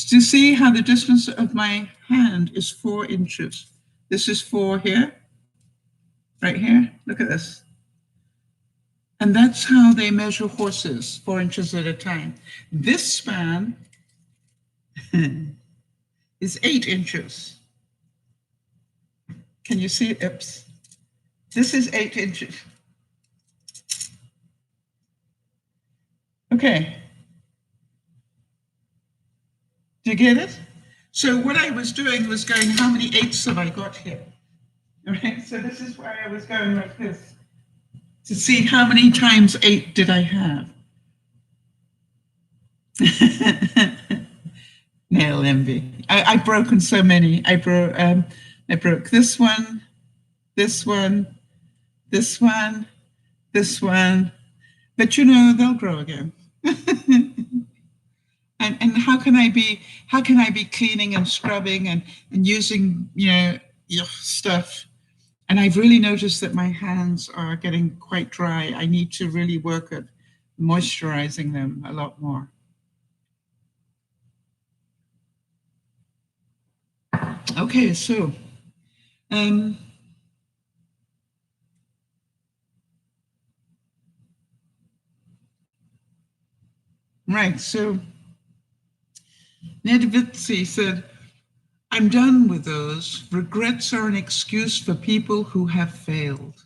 Speaker 1: to see how the distance of my hand is 4 inches. This is 4 here, right here. Look at this. And that's how they measure horses, 4 inches at a time. This span is 8 inches. Can you see it? Oops. This is 8 inches. Okay. Do you get it? So what I was doing was going, how many eighths have I got here? All right. So this is why I was going like this to see how many times 8 did I have. Nail envy. I've broken so many. I broke this one, this one, this one, this one. But you know, they'll grow again. And how can I be cleaning and scrubbing and using, you know, stuff? And I've really noticed that my hands are getting quite dry. I need to really work at moisturizing them a lot more. Okay, so right, so Ned Vitzi said, I'm done with those. Regrets are an excuse for people who have failed.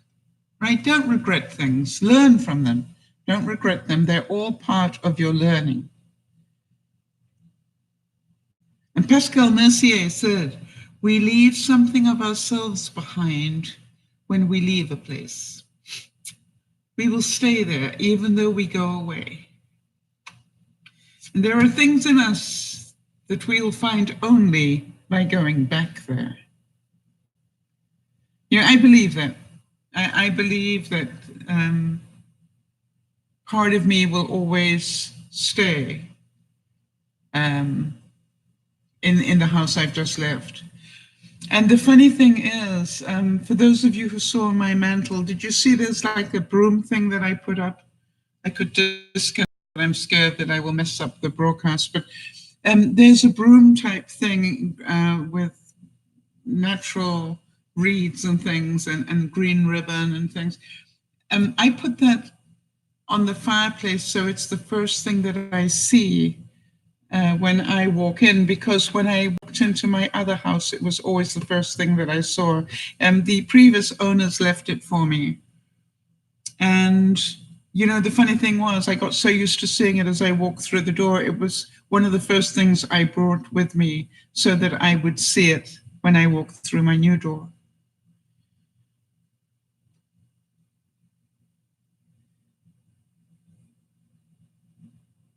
Speaker 1: Right? Don't regret things. Learn from them. Don't regret them. They're all part of your learning. And Pascal Mercier said, we leave something of ourselves behind when we leave a place. We will stay there even though we go away. And there are things in us that we'll find only by going back there. I believe that. I believe that part of me will always stay in the house I've just left. And the funny thing is, for those of you who saw my mantle, did you see there's like a broom thing that I put up? I could discount. I'm scared that I will mess up the broadcast, but there's a broom type thing with natural reeds and things and green ribbon and things. I put that on the fireplace, so it's the first thing that I see when I walk in, because when I walked into my other house, it was always the first thing that I saw. The previous owners left it for me. And, the funny thing was, I got so used to seeing it as I walked through the door, it was one of the first things I brought with me so that I would see it when I walked through my new door.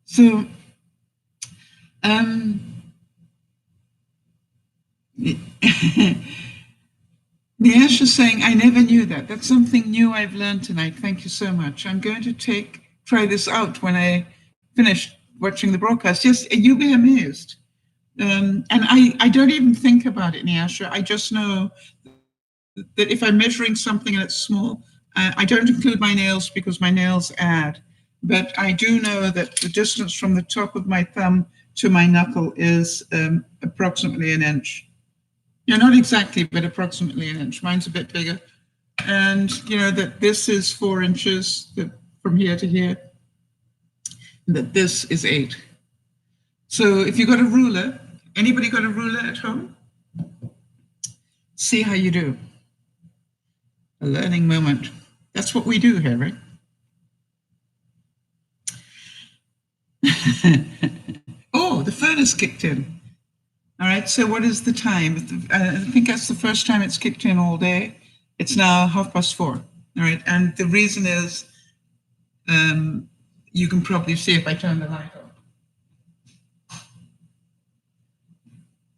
Speaker 1: So, Niesh is saying, I never knew that. That's something new I've learned tonight. Thank you so much. I'm going to try this out when I finish watching the broadcast. Yes, you'll be amazed. And I don't even think about it, Nyasha. I just know that if I'm measuring something and it's small, I don't include my nails because my nails add. But I do know that the distance from the top of my thumb to my knuckle is approximately an inch. Yeah, not exactly, but approximately an inch. Mine's a bit bigger. And that this is 4 inches from here to here, that this is 8. So if you got a ruler, anybody got a ruler at home? See how you do. A learning moment. That's what we do here, right? Oh, the furnace kicked in. All right, so what is the time? I think that's the first time it's kicked in all day. It's now 4:30. All right, and the reason is you can probably see if I turn the light on.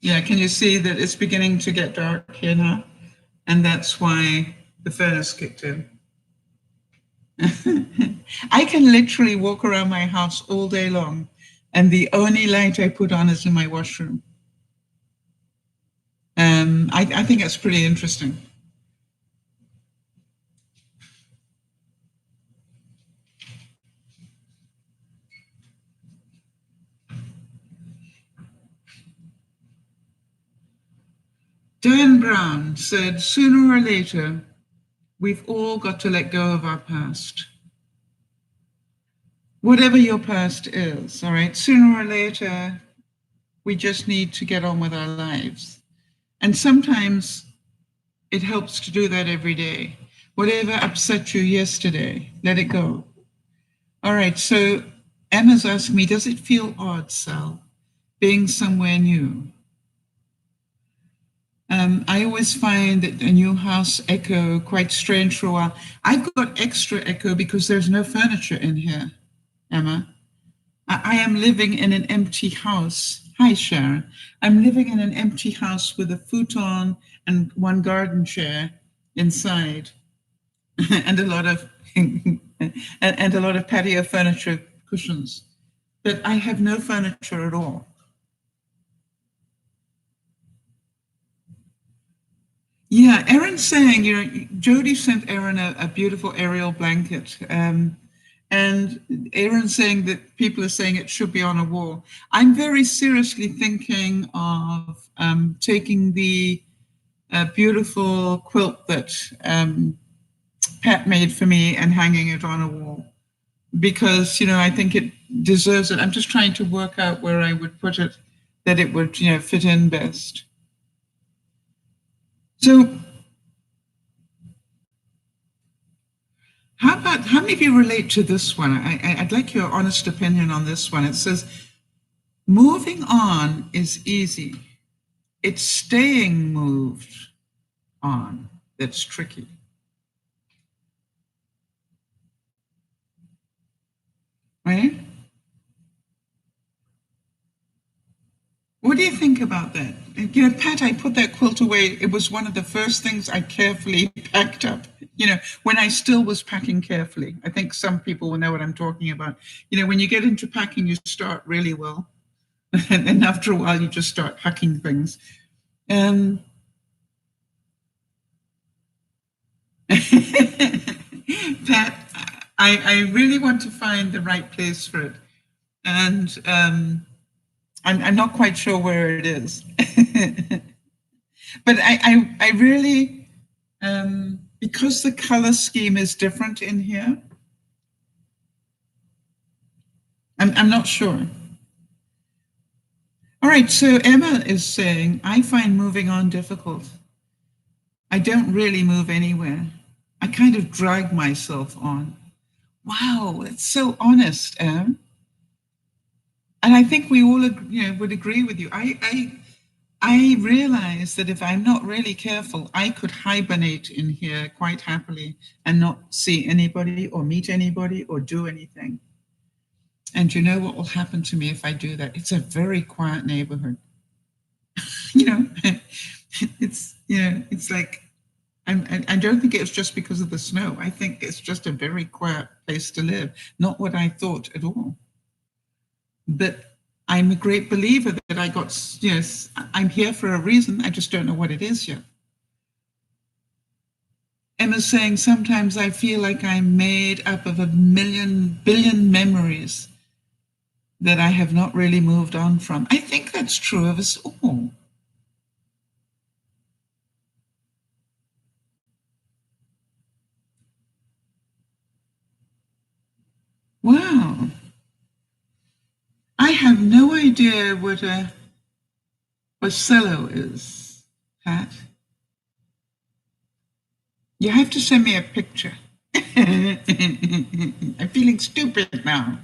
Speaker 1: Yeah, can you see that it's beginning to get dark here now? And that's why the furnace kicked in. I can literally walk around my house all day long, and the only light I put on is in my washroom. I think that's pretty interesting. Dan Brown said, sooner or later, we've all got to let go of our past. Whatever your past is, all right, sooner or later, we just need to get on with our lives. And sometimes it helps to do that every day. Whatever upset you yesterday, let it go. All right, so Emma's asked me, does it feel odd, Sal, being somewhere new? I always find that a new house echo quite strange for a while. I've got extra echo because there's no furniture in here, Emma. I am living in an empty house. Hi, Sharon. I'm living in an empty house with a futon and one garden chair inside, and a lot of and a lot of patio furniture cushions. But I have no furniture at all. Yeah, Erin's saying, Jody sent Erin a beautiful aerial blanket. And Erin's saying that people are saying it should be on a wall. I'm very seriously thinking of taking the beautiful quilt that Pat made for me and hanging it on a wall. Because, I think it deserves it. I'm just trying to work out where I would put it, that it would, fit in best. So how many of you relate to this one? I'd like your honest opinion on this one. It says, moving on is easy. It's staying moved on that's tricky. Right? think about that. You know, Pat, I put that quilt away. It was one of the first things I carefully packed up, you know, when I still was packing carefully. I think some people will know what I'm talking about. You know, when you get into packing, you start really well. And then after a while, you just start packing things. That I really want to find the right place for it. And I'm not quite sure where it is. But I really, because the color scheme is different in here, I'm not sure. All right, so Emma is saying, I find moving on difficult. I don't really move anywhere. I kind of drag myself on. Wow, it's so honest, Em. And I think we all, would agree with you. I realize that if I'm not really careful, I could hibernate in here quite happily and not see anybody or meet anybody or do anything. And you know what will happen to me if I do that? It's a very quiet neighborhood. You know, it's like, I don't think it's just because of the snow. I think it's just a very quiet place to live. Not what I thought at all. But I'm a great believer that I got, yes, I'm here for a reason. I just don't know what it is yet. Emma's saying, sometimes I feel like I'm made up of a billion memories that I have not really moved on from. I think that's true of us all. Wow. I have no idea what a cello is, Pat. You have to send me a picture. I'm feeling stupid now.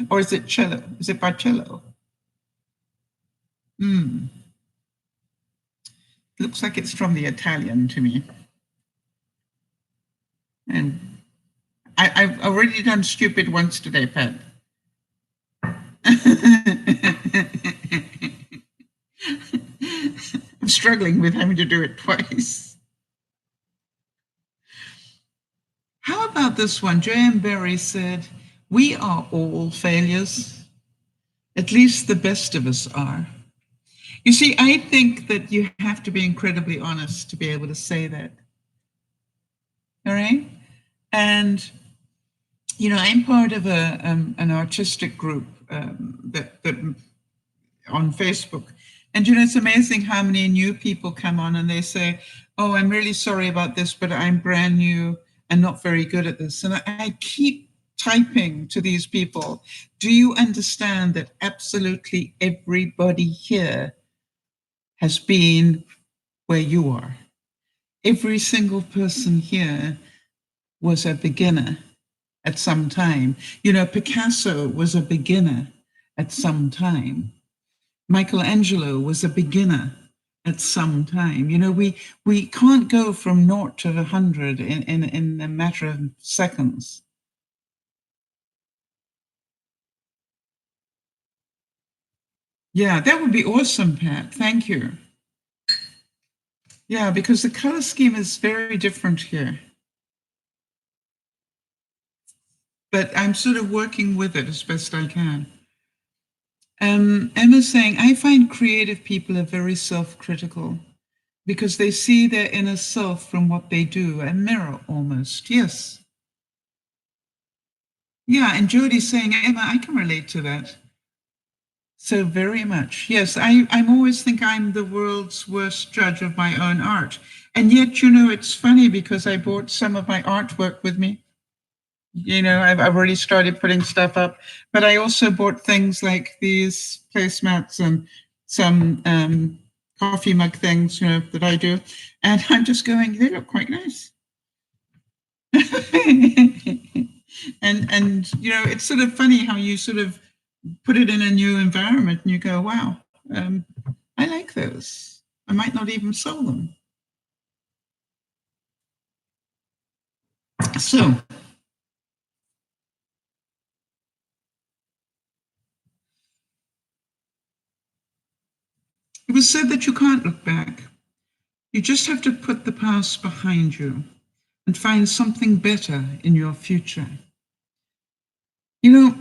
Speaker 1: Or is it cello? Is it Barcello? Looks like it's from the Italian to me. And I've already done stupid once today, Pat. I'm struggling with having to do it twice. How about this one? J.M. Barrie said, we are all failures. At least the best of us are. You see, I think that you have to be incredibly honest to be able to say that. All right? And, you know, I'm part of an artistic group that on Facebook. And, you know, it's amazing how many new people come on and they say, oh, I'm really sorry about this, but I'm brand new and not very good at this. And I keep typing to these people, do you understand that absolutely everybody here has been where you are? Every single person here was a beginner at some time. You know, Picasso was a beginner at some time. Michelangelo was a beginner at some time. You know, we can't go from 0 to 100 in a matter of seconds. Yeah, that would be awesome, Pat. Thank you. Yeah, because the color scheme is very different here. But I'm sort of working with it as best I can. Emma's saying, I find creative people are very self-critical because they see their inner self from what they do, a mirror almost. Yes. Yeah, and Jodie's saying, Emma, I can relate to that. So very much. Yes, I'm always think I'm the world's worst judge of my own art. And yet, you know, it's funny because I brought some of my artwork with me. You know, I've already started putting stuff up, but I also bought things like these placemats and some coffee mug things, you know, that I do. And I'm just going, they look quite nice. and you know, it's sort of funny how you sort of put it in a new environment and you go, wow, I like those. I might not even sell them. So It was said that you can't look back. You just have to put the past behind you and find something better in your future. You know,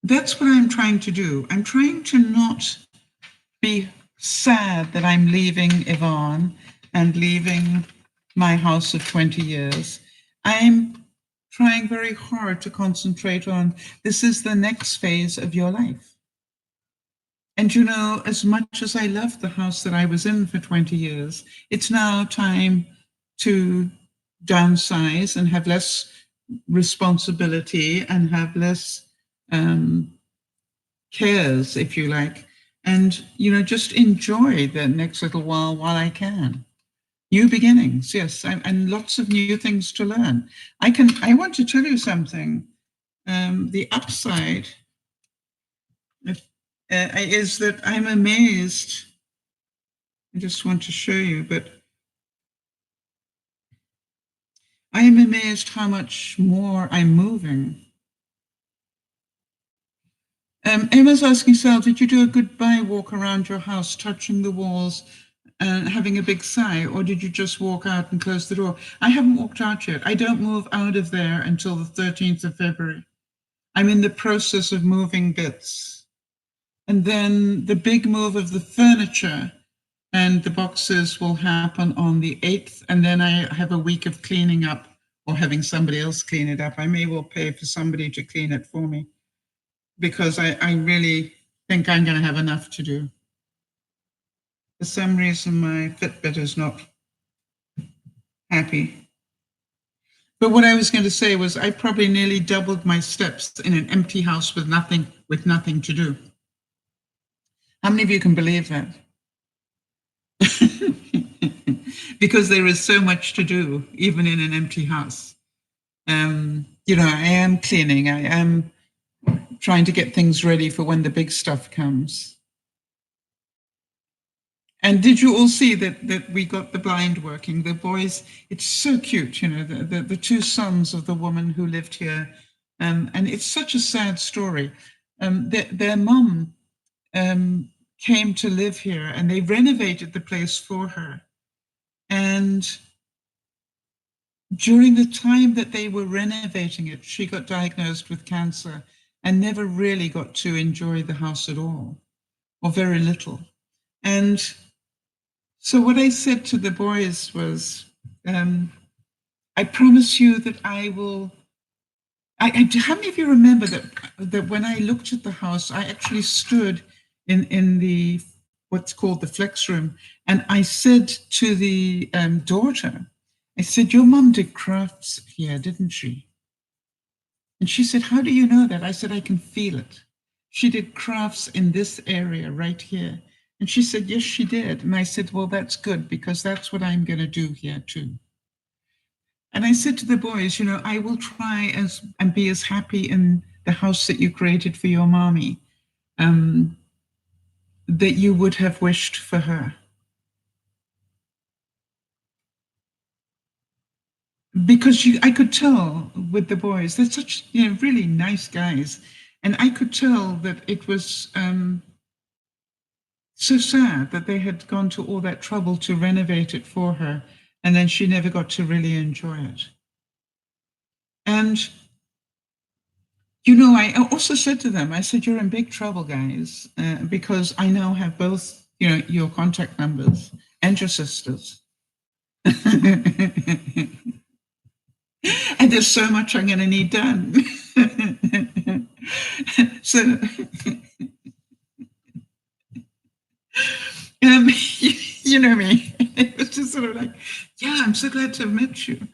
Speaker 1: that's what I'm trying to do. I'm trying to not be sad that I'm leaving Yvonne and leaving my house of 20 years. I'm trying very hard to concentrate on this is the next phase of your life. And you know, as much as I love the house that I was in for 20 years, it's now time to downsize and have less responsibility and have less cares, if you like, and, you know, just enjoy the next little while I can. New beginnings, yes, and lots of new things to learn. I want to tell you something. The upside is that I'm amazed. I just want to show you, but I am amazed how much more I'm moving. Emma's asking, Sal, did you do a goodbye walk around your house, touching the walls and having a big sigh, or did you just walk out and close the door? I haven't walked out yet. I don't move out of there until the 13th of February. I'm in the process of moving bits. And then the big move of the furniture and the boxes will happen on the 8th. And then I have a week of cleaning up or having somebody else clean it up. I may well pay for somebody to clean it for me because I really think I'm going to have enough to do. For some reason, my Fitbit is not happy. But what I was going to say was I probably nearly doubled my steps in an empty house with nothing to do. How many of you can believe that? Because there is so much to do, even in an empty house. You know, I am cleaning. I am trying to get things ready for when the big stuff comes. And did you all see that we got the blind working? The boys, it's so cute, you know, the two sons of the woman who lived here. And it's such a sad story. Their mum came to live here and they renovated the place for her. And during the time that they were renovating it, she got diagnosed with cancer and never really got to enjoy the house at all, or very little. And so what I said to the boys was, I promise you that I will. How many of you remember that when I looked at the house, I actually stood in the what's called the flex room, and I said to the daughter, I said, "Your mum did crafts here, didn't she?" And she said, "How do you know that?" I said, "I can feel it. She did crafts in this area right here." And she said, "Yes, she did." And I said, "Well, that's good because that's what I'm going to do here too." And I said to the boys, you know, I will try and be as happy in the house that you created for your mommy that you would have wished for her. Because I could tell with the boys, they're such, you know, really nice guys. And I could tell that it was so sad that they had gone to all that trouble to renovate it for her. And then she never got to really enjoy it. And, you know, I also said to them, I said, you're in big trouble, guys, because I now have both, you know, your contact numbers and your sisters. And there's so much I'm going to need done. So, you know me. It was just sort of like, yeah, I'm so glad to have met you.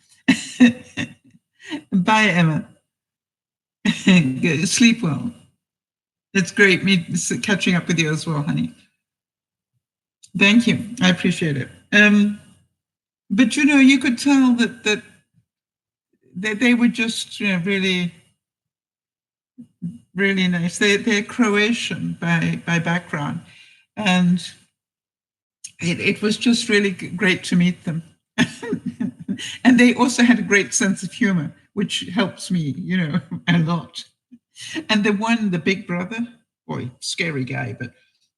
Speaker 1: Bye, Emma. Sleep well. It's great me catching up with you as well, honey. Thank you. I appreciate it. But you know, you could tell that they were just, you know, really nice. They're Croatian by background, and it was just really great to meet them. And they also had a great sense of humor, which helps me, you know, a lot. And the big brother, boy, scary guy, but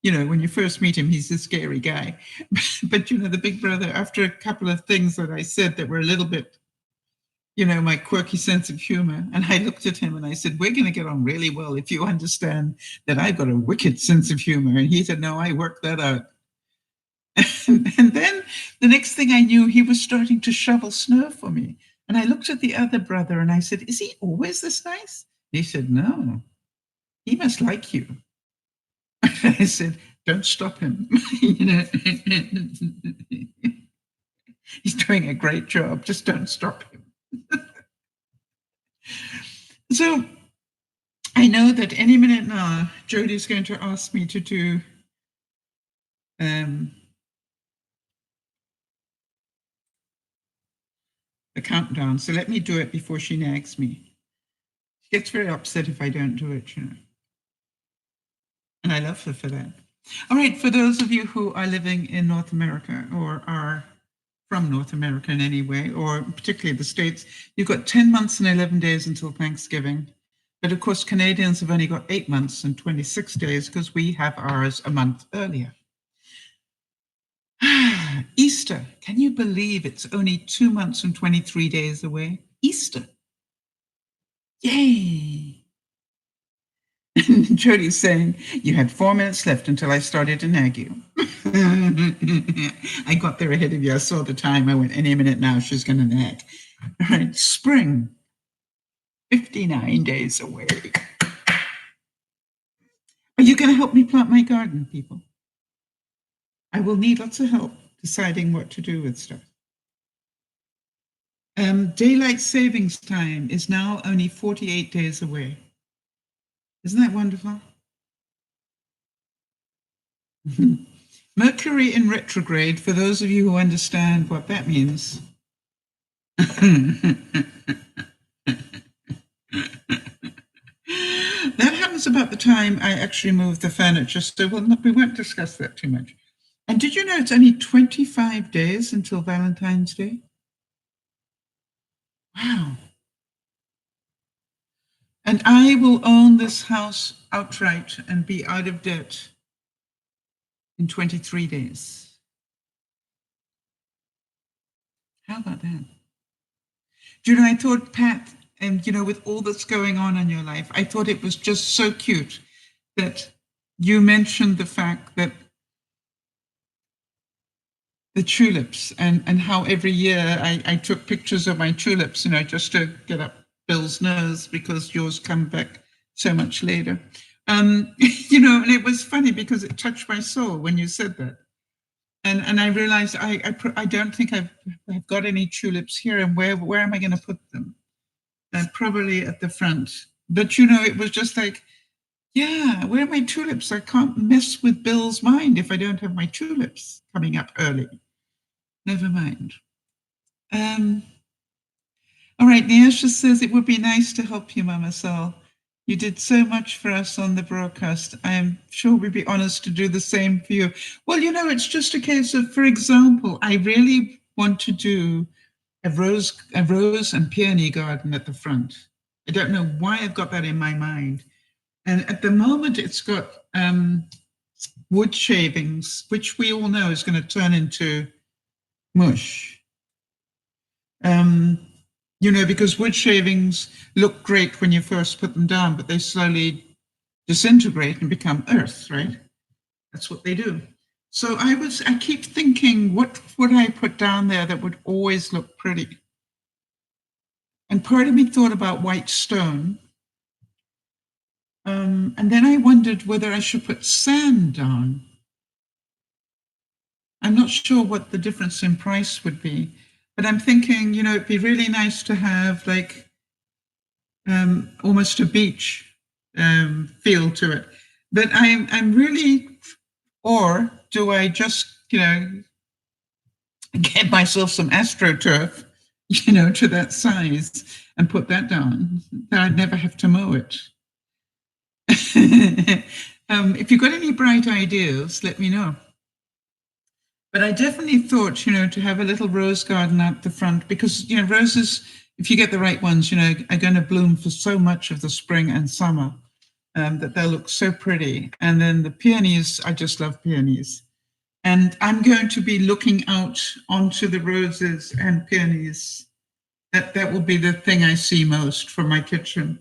Speaker 1: you know, when you first meet him, he's a scary guy. But, you know, the big brother, after a couple of things that I said that were a little bit, you know, my quirky sense of humor. And I looked at him and I said, we're going to get on really well if you understand that I've got a wicked sense of humor. And he said, no, I worked that out. And then the next thing I knew, he was starting to shovel snow for me. And I looked at the other brother and I said, is he always this nice? He said, no, he must like you. I said, don't stop him. You know, he's doing a great job. Just don't stop him. So I know that any minute now, Jodie's going to ask me to do the countdown. So let me do it before she nags me. She gets very upset if I don't do it, you know. And I love her for that. All right, for those of you who are living in North America or are from North America in any way, or particularly the States, you've got 10 months and 11 days until Thanksgiving. But of course, Canadians have only got 8 months and 26 days because we have ours a month earlier. Easter, can you believe it's only 2 months and 23 days away? Easter. Yay. And Jodie's saying, you had 4 minutes left until I started to nag you. I got there ahead of you. I saw the time. I went, any minute now, she's going to nag. All right, spring, 59 days away. Are you going to help me plant my garden, people? I will need lots of help deciding what to do with stuff. Daylight savings time is now only 48 days away. Isn't that wonderful? Mercury in retrograde, for those of you who understand what that means. That happens about the time I actually moved the furniture, so we won't discuss that too much. And did you know it's only 25 days until Valentine's Day? Wow. And I will own this house outright and be out of debt in 23 days. How about that? Do you know, I thought, Pat, and you know, with all that's going on in your life, I thought it was just so cute that you mentioned the fact that the tulips and how every year I took pictures of my tulips, you know, just to get up Bill's nose because yours come back so much later. You know, and it was funny because it touched my soul when you said that. And I realized I don't think I've got any tulips here, and where am I going to put them? Probably at the front. But, you know, it was just like, yeah, where are my tulips? I can't mess with Bill's mind if I don't have my tulips coming up early. Never mind. All right, Neasha says, it would be nice to help you, Mama Sal. You did so much for us on the broadcast. I am sure we'd be honest to do the same for you. Well, you know, it's just a case of, for example, I really want to do a rose and peony garden at the front. I don't know why I've got that in my mind. And at the moment, it's got wood shavings, which we all know is going to turn into mush. You know, because wood shavings look great when you first put them down, but they slowly disintegrate and become earth, right? That's what they do. So I keep thinking, what would I put down there that would always look pretty? And part of me thought about white stone. And then I wondered whether I should put sand down. I'm not sure what the difference in price would be, but I'm thinking, you know, it'd be really nice to have like almost a beach feel to it. But I'm really, or do I just, you know, get myself some AstroTurf, you know, to that size and put that down? That I'd never have to mow it. If you've got any bright ideas, let me know. But I definitely thought, you know, to have a little rose garden out the front, because, you know, roses, if you get the right ones, you know, are going to bloom for so much of the spring and summer. that they'll look so pretty. And then the peonies, I just love peonies. And I'm going to be looking out onto the roses and peonies. That will be the thing I see most from my kitchen.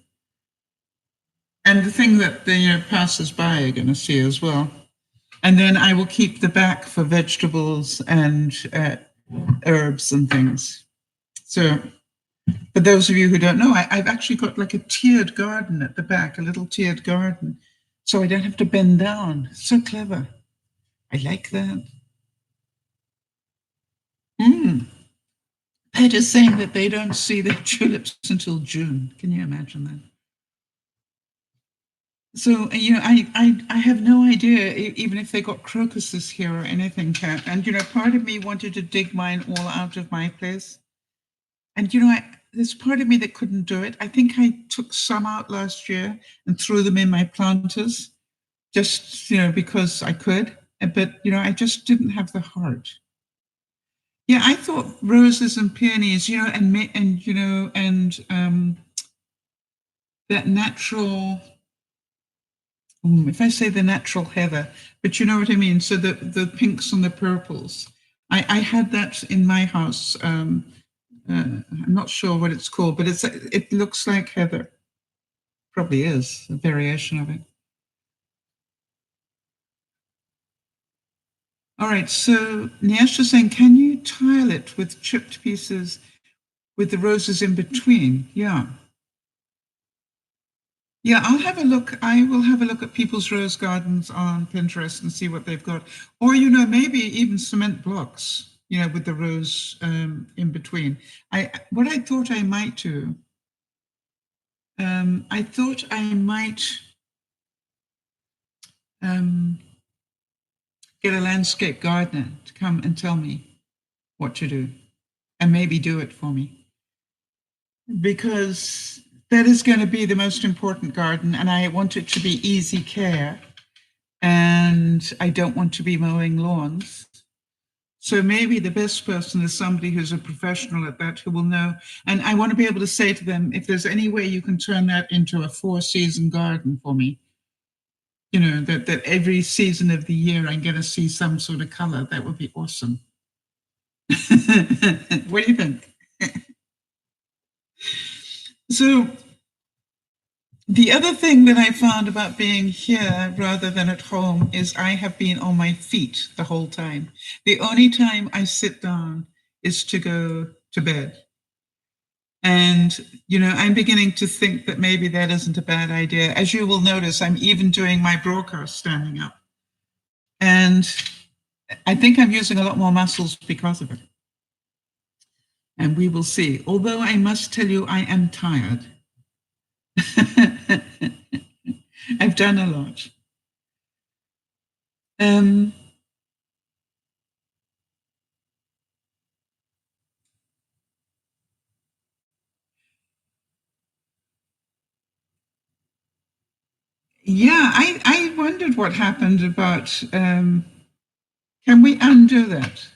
Speaker 1: And the thing that the passers-by are going to see as well. And then I will keep the back for vegetables and herbs and things. So for those of you who don't know, I've actually got like a tiered garden at the back, a little tiered garden. So I don't have to bend down. So clever. I like that. They're just saying that they don't see their tulips until June. Can you imagine that? So, I have no idea, even if they got crocuses here or anything, Kat. And, part of me wanted to dig mine all out of my place. And, there's part of me that couldn't do it. I think I took some out last year and threw them in my planters just, because I could. But, I just didn't have the heart. Yeah, I thought roses and peonies, and that natural, if I say the natural heather, but you know what I mean? So the pinks and the purples. I had that in my house. I'm not sure what it's called, but it looks like heather. Probably is a variation of it. All right, so Nyasha's saying, can you tile it with chipped pieces with the roses in between? Yeah. Yeah, I'll have a look. I will have a look at people's rose gardens on Pinterest and see what they've got. Or, maybe even cement blocks, with the rose in between. What I thought I might do, I thought I might get a landscape gardener to come and tell me what to do and maybe do it for me. Because that is going to be the most important garden, and I want it to be easy care, and I don't want to be mowing lawns. So maybe the best person is somebody who's a professional at that, who will know. And I want to be able to say to them, if there's any way you can turn that into a 4-season garden for me, that every season of the year I'm going to see some sort of color, that would be awesome. What do you think? So the other thing that I found about being here rather than at home is I have been on my feet the whole time. The only time I sit down is to go to bed. And, I'm beginning to think that maybe that isn't a bad idea. As you will notice, I'm even doing my broadcast standing up. And I think I'm using a lot more muscles because of it. And we will see. Although I must tell you, I am tired. I've done a lot. Yeah, I wondered what happened about, can we undo that?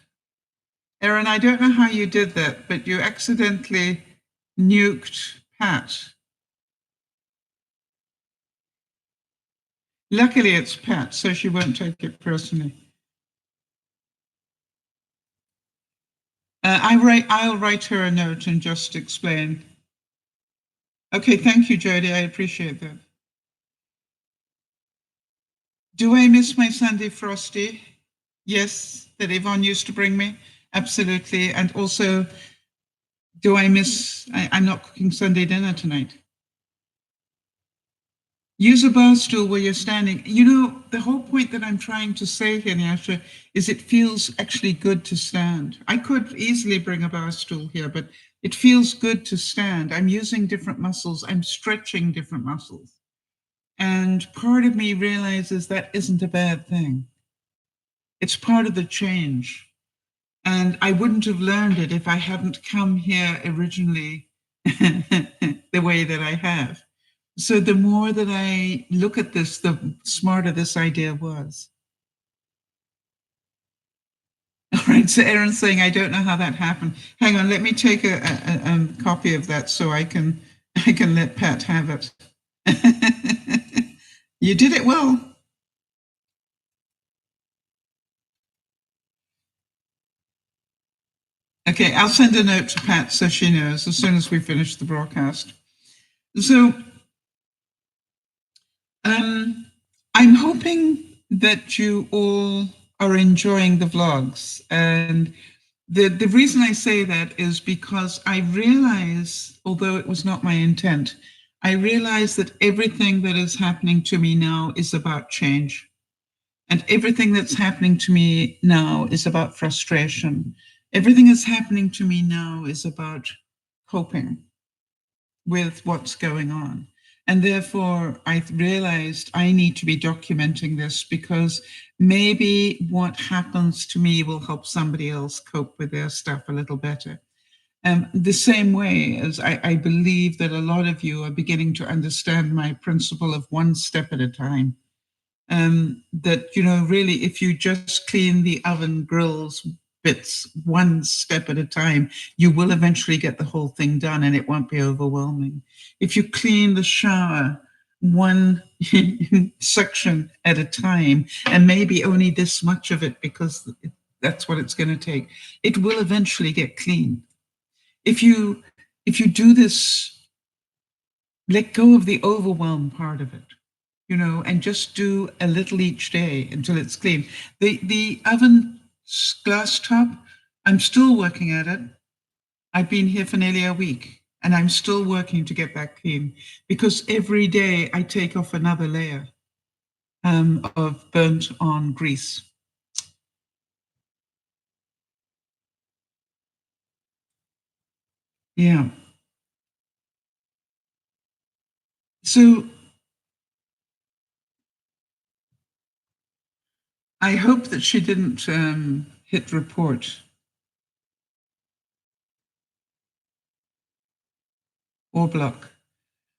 Speaker 1: Erin, I don't know how you did that, but you accidentally nuked Pat. Luckily it's Pat, so she won't take it personally. I'll write her a note and just explain. Okay, thank you, Jody. I appreciate that. Do I miss my Sunday Frosty? Yes, that Yvonne used to bring me. Absolutely. And also, do I miss, I'm not cooking Sunday dinner tonight. Use a bar stool where you're standing. The whole point that I'm trying to say here, Nyasha, is it feels actually good to stand. I could easily bring a bar stool here, but it feels good to stand. I'm using different muscles. I'm stretching different muscles. And part of me realizes that isn't a bad thing. It's part of the change. And I wouldn't have learned it if I hadn't come here originally the way that I have. So the more that I look at this, the smarter this idea was. All right, so Erin's saying, I don't know how that happened. Hang on, let me take a copy of that so I can let Pat have it. You did it well. Okay, I'll send a note to Pat so she knows as soon as we finish the broadcast. So I'm hoping that you all are enjoying the vlogs. And the reason I say that is because I realize, although it was not my intent, I realize that everything that is happening to me now is about change. And everything that's happening to me now is about frustration. Everything that's happening to me now is about coping with what's going on. And therefore, I realized I need to be documenting this because maybe what happens to me will help somebody else cope with their stuff a little better. The same way as I believe that a lot of you are beginning to understand my principle of one step at a time. That, you know, really, if you just clean the oven grills bits one step at a time, you will eventually get the whole thing done and it won't be overwhelming. If you clean the shower one section at a time, and maybe only this much of it because that's what it's going to take, it will eventually get clean. If you do this, let go of the overwhelm part of it, you know, and just do a little each day until it's clean. The oven glass top, I'm still working at it. I've been here for nearly a week and I'm still working to get that clean because every day I take off another layer of burnt on grease. Yeah. So I hope that she didn't hit report or block.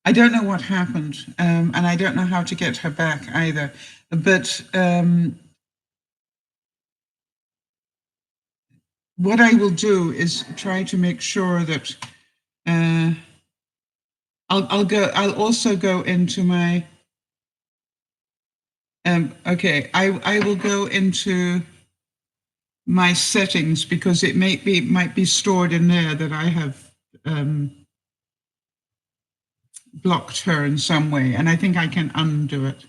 Speaker 1: I don't know what happened, and I don't know how to get her back either. But what I will do is try to make sure that I'll also go into my. Okay, I will go into my settings because it might be stored in there that I have blocked her in some way, and I think I can undo it.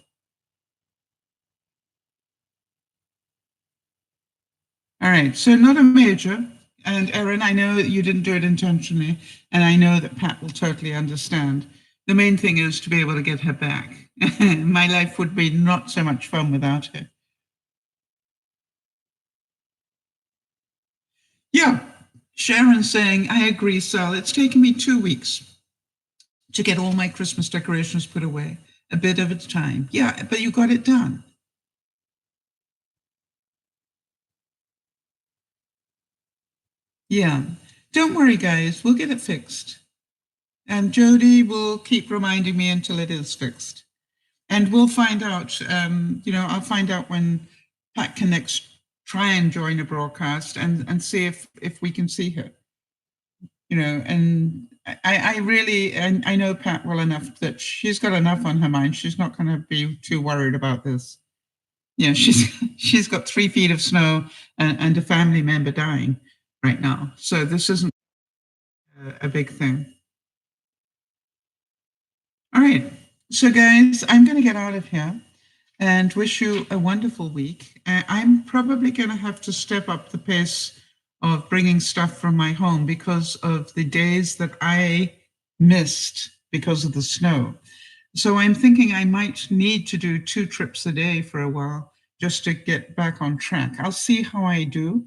Speaker 1: All right, so not a major. And Erin, I know that you didn't do it intentionally, and I know that Pat will totally understand. The main thing is to be able to get her back. My life would be not so much fun without her. Yeah, Sharon saying, I agree, Sal. It's taken me 2 weeks to get all my Christmas decorations put away, a bit of a time. Yeah, but you got it done. Yeah, don't worry, guys. We'll get it fixed. And Jody will keep reminding me until it is fixed. And we'll find out, you know, I'll find out when Pat can next try and join a broadcast and see if we can see her. You know, and I really, and I know Pat well enough that she's got enough on her mind. She's not going to be too worried about this. You know, she's got 3 feet of snow and a family member dying right now. So this isn't a big thing. All right. So guys, I'm going to get out of here and wish you a wonderful week. I'm probably going to have to step up the pace of bringing stuff from my home because of the days that I missed because of the snow. So I'm thinking I might need to do 2 trips a day for a while just to get back on track. I'll see how I do.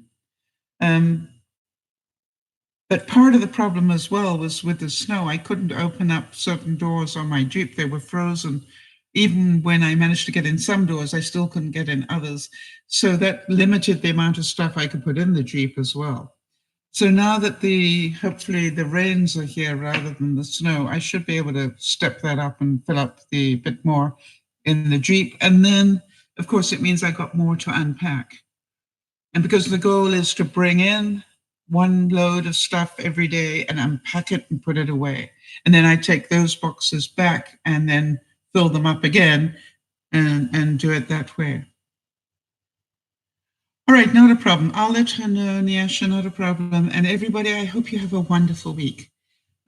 Speaker 1: But part of the problem as well was with the snow. I couldn't open up certain doors on my Jeep. They were frozen. Even when I managed to get in some doors, I still couldn't get in others. So that limited the amount of stuff I could put in the Jeep as well. So now that hopefully the rains are here rather than the snow, I should be able to step that up and fill up the bit more in the Jeep. And then, of course, it means I got more to unpack. And because the goal is to bring in 1 load of stuff every day and unpack it and put it away. And then I take those boxes back and then fill them up again and do it that way. All right, not a problem. I'll let her know, Nyasha, not a problem. And everybody, I hope you have a wonderful week.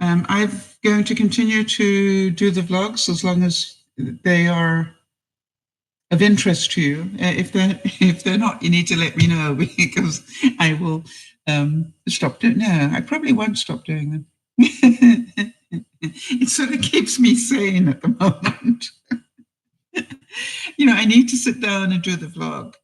Speaker 1: I'm going to continue to do the vlogs as long as they are of interest to you. If they're not, you need to let me know, because I will stop doing. No, I probably won't stop doing them. It sort of keeps me sane at the moment. I need to sit down and do the vlog.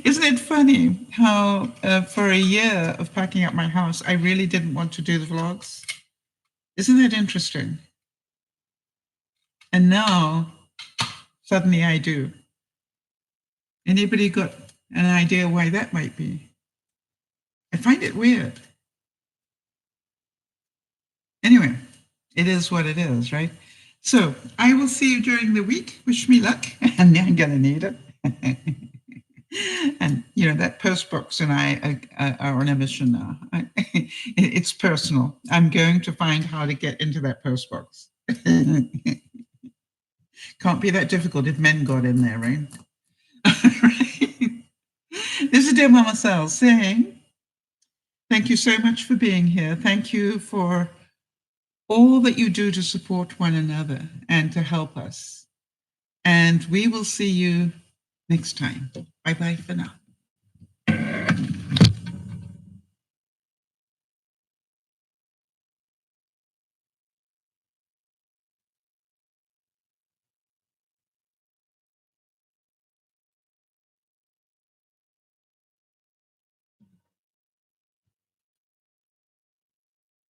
Speaker 1: Isn't it funny how for a year of packing up my house, I really didn't want to do the vlogs? Isn't that interesting? And now, suddenly I do. Anybody got an idea why that might be? I find it weird. Anyway, it is what it is, right? So I will see you during the week. Wish me luck, and I'm going to need it. And, that post box and I are on a mission now. It's personal. I'm going to find how to get into that post box. Can't be that difficult if men got in there, right? This is DearMamaSal saying, thank you so much for being here. Thank you for all that you do to support one another and to help us. And we will see you next time. Bye-bye for now.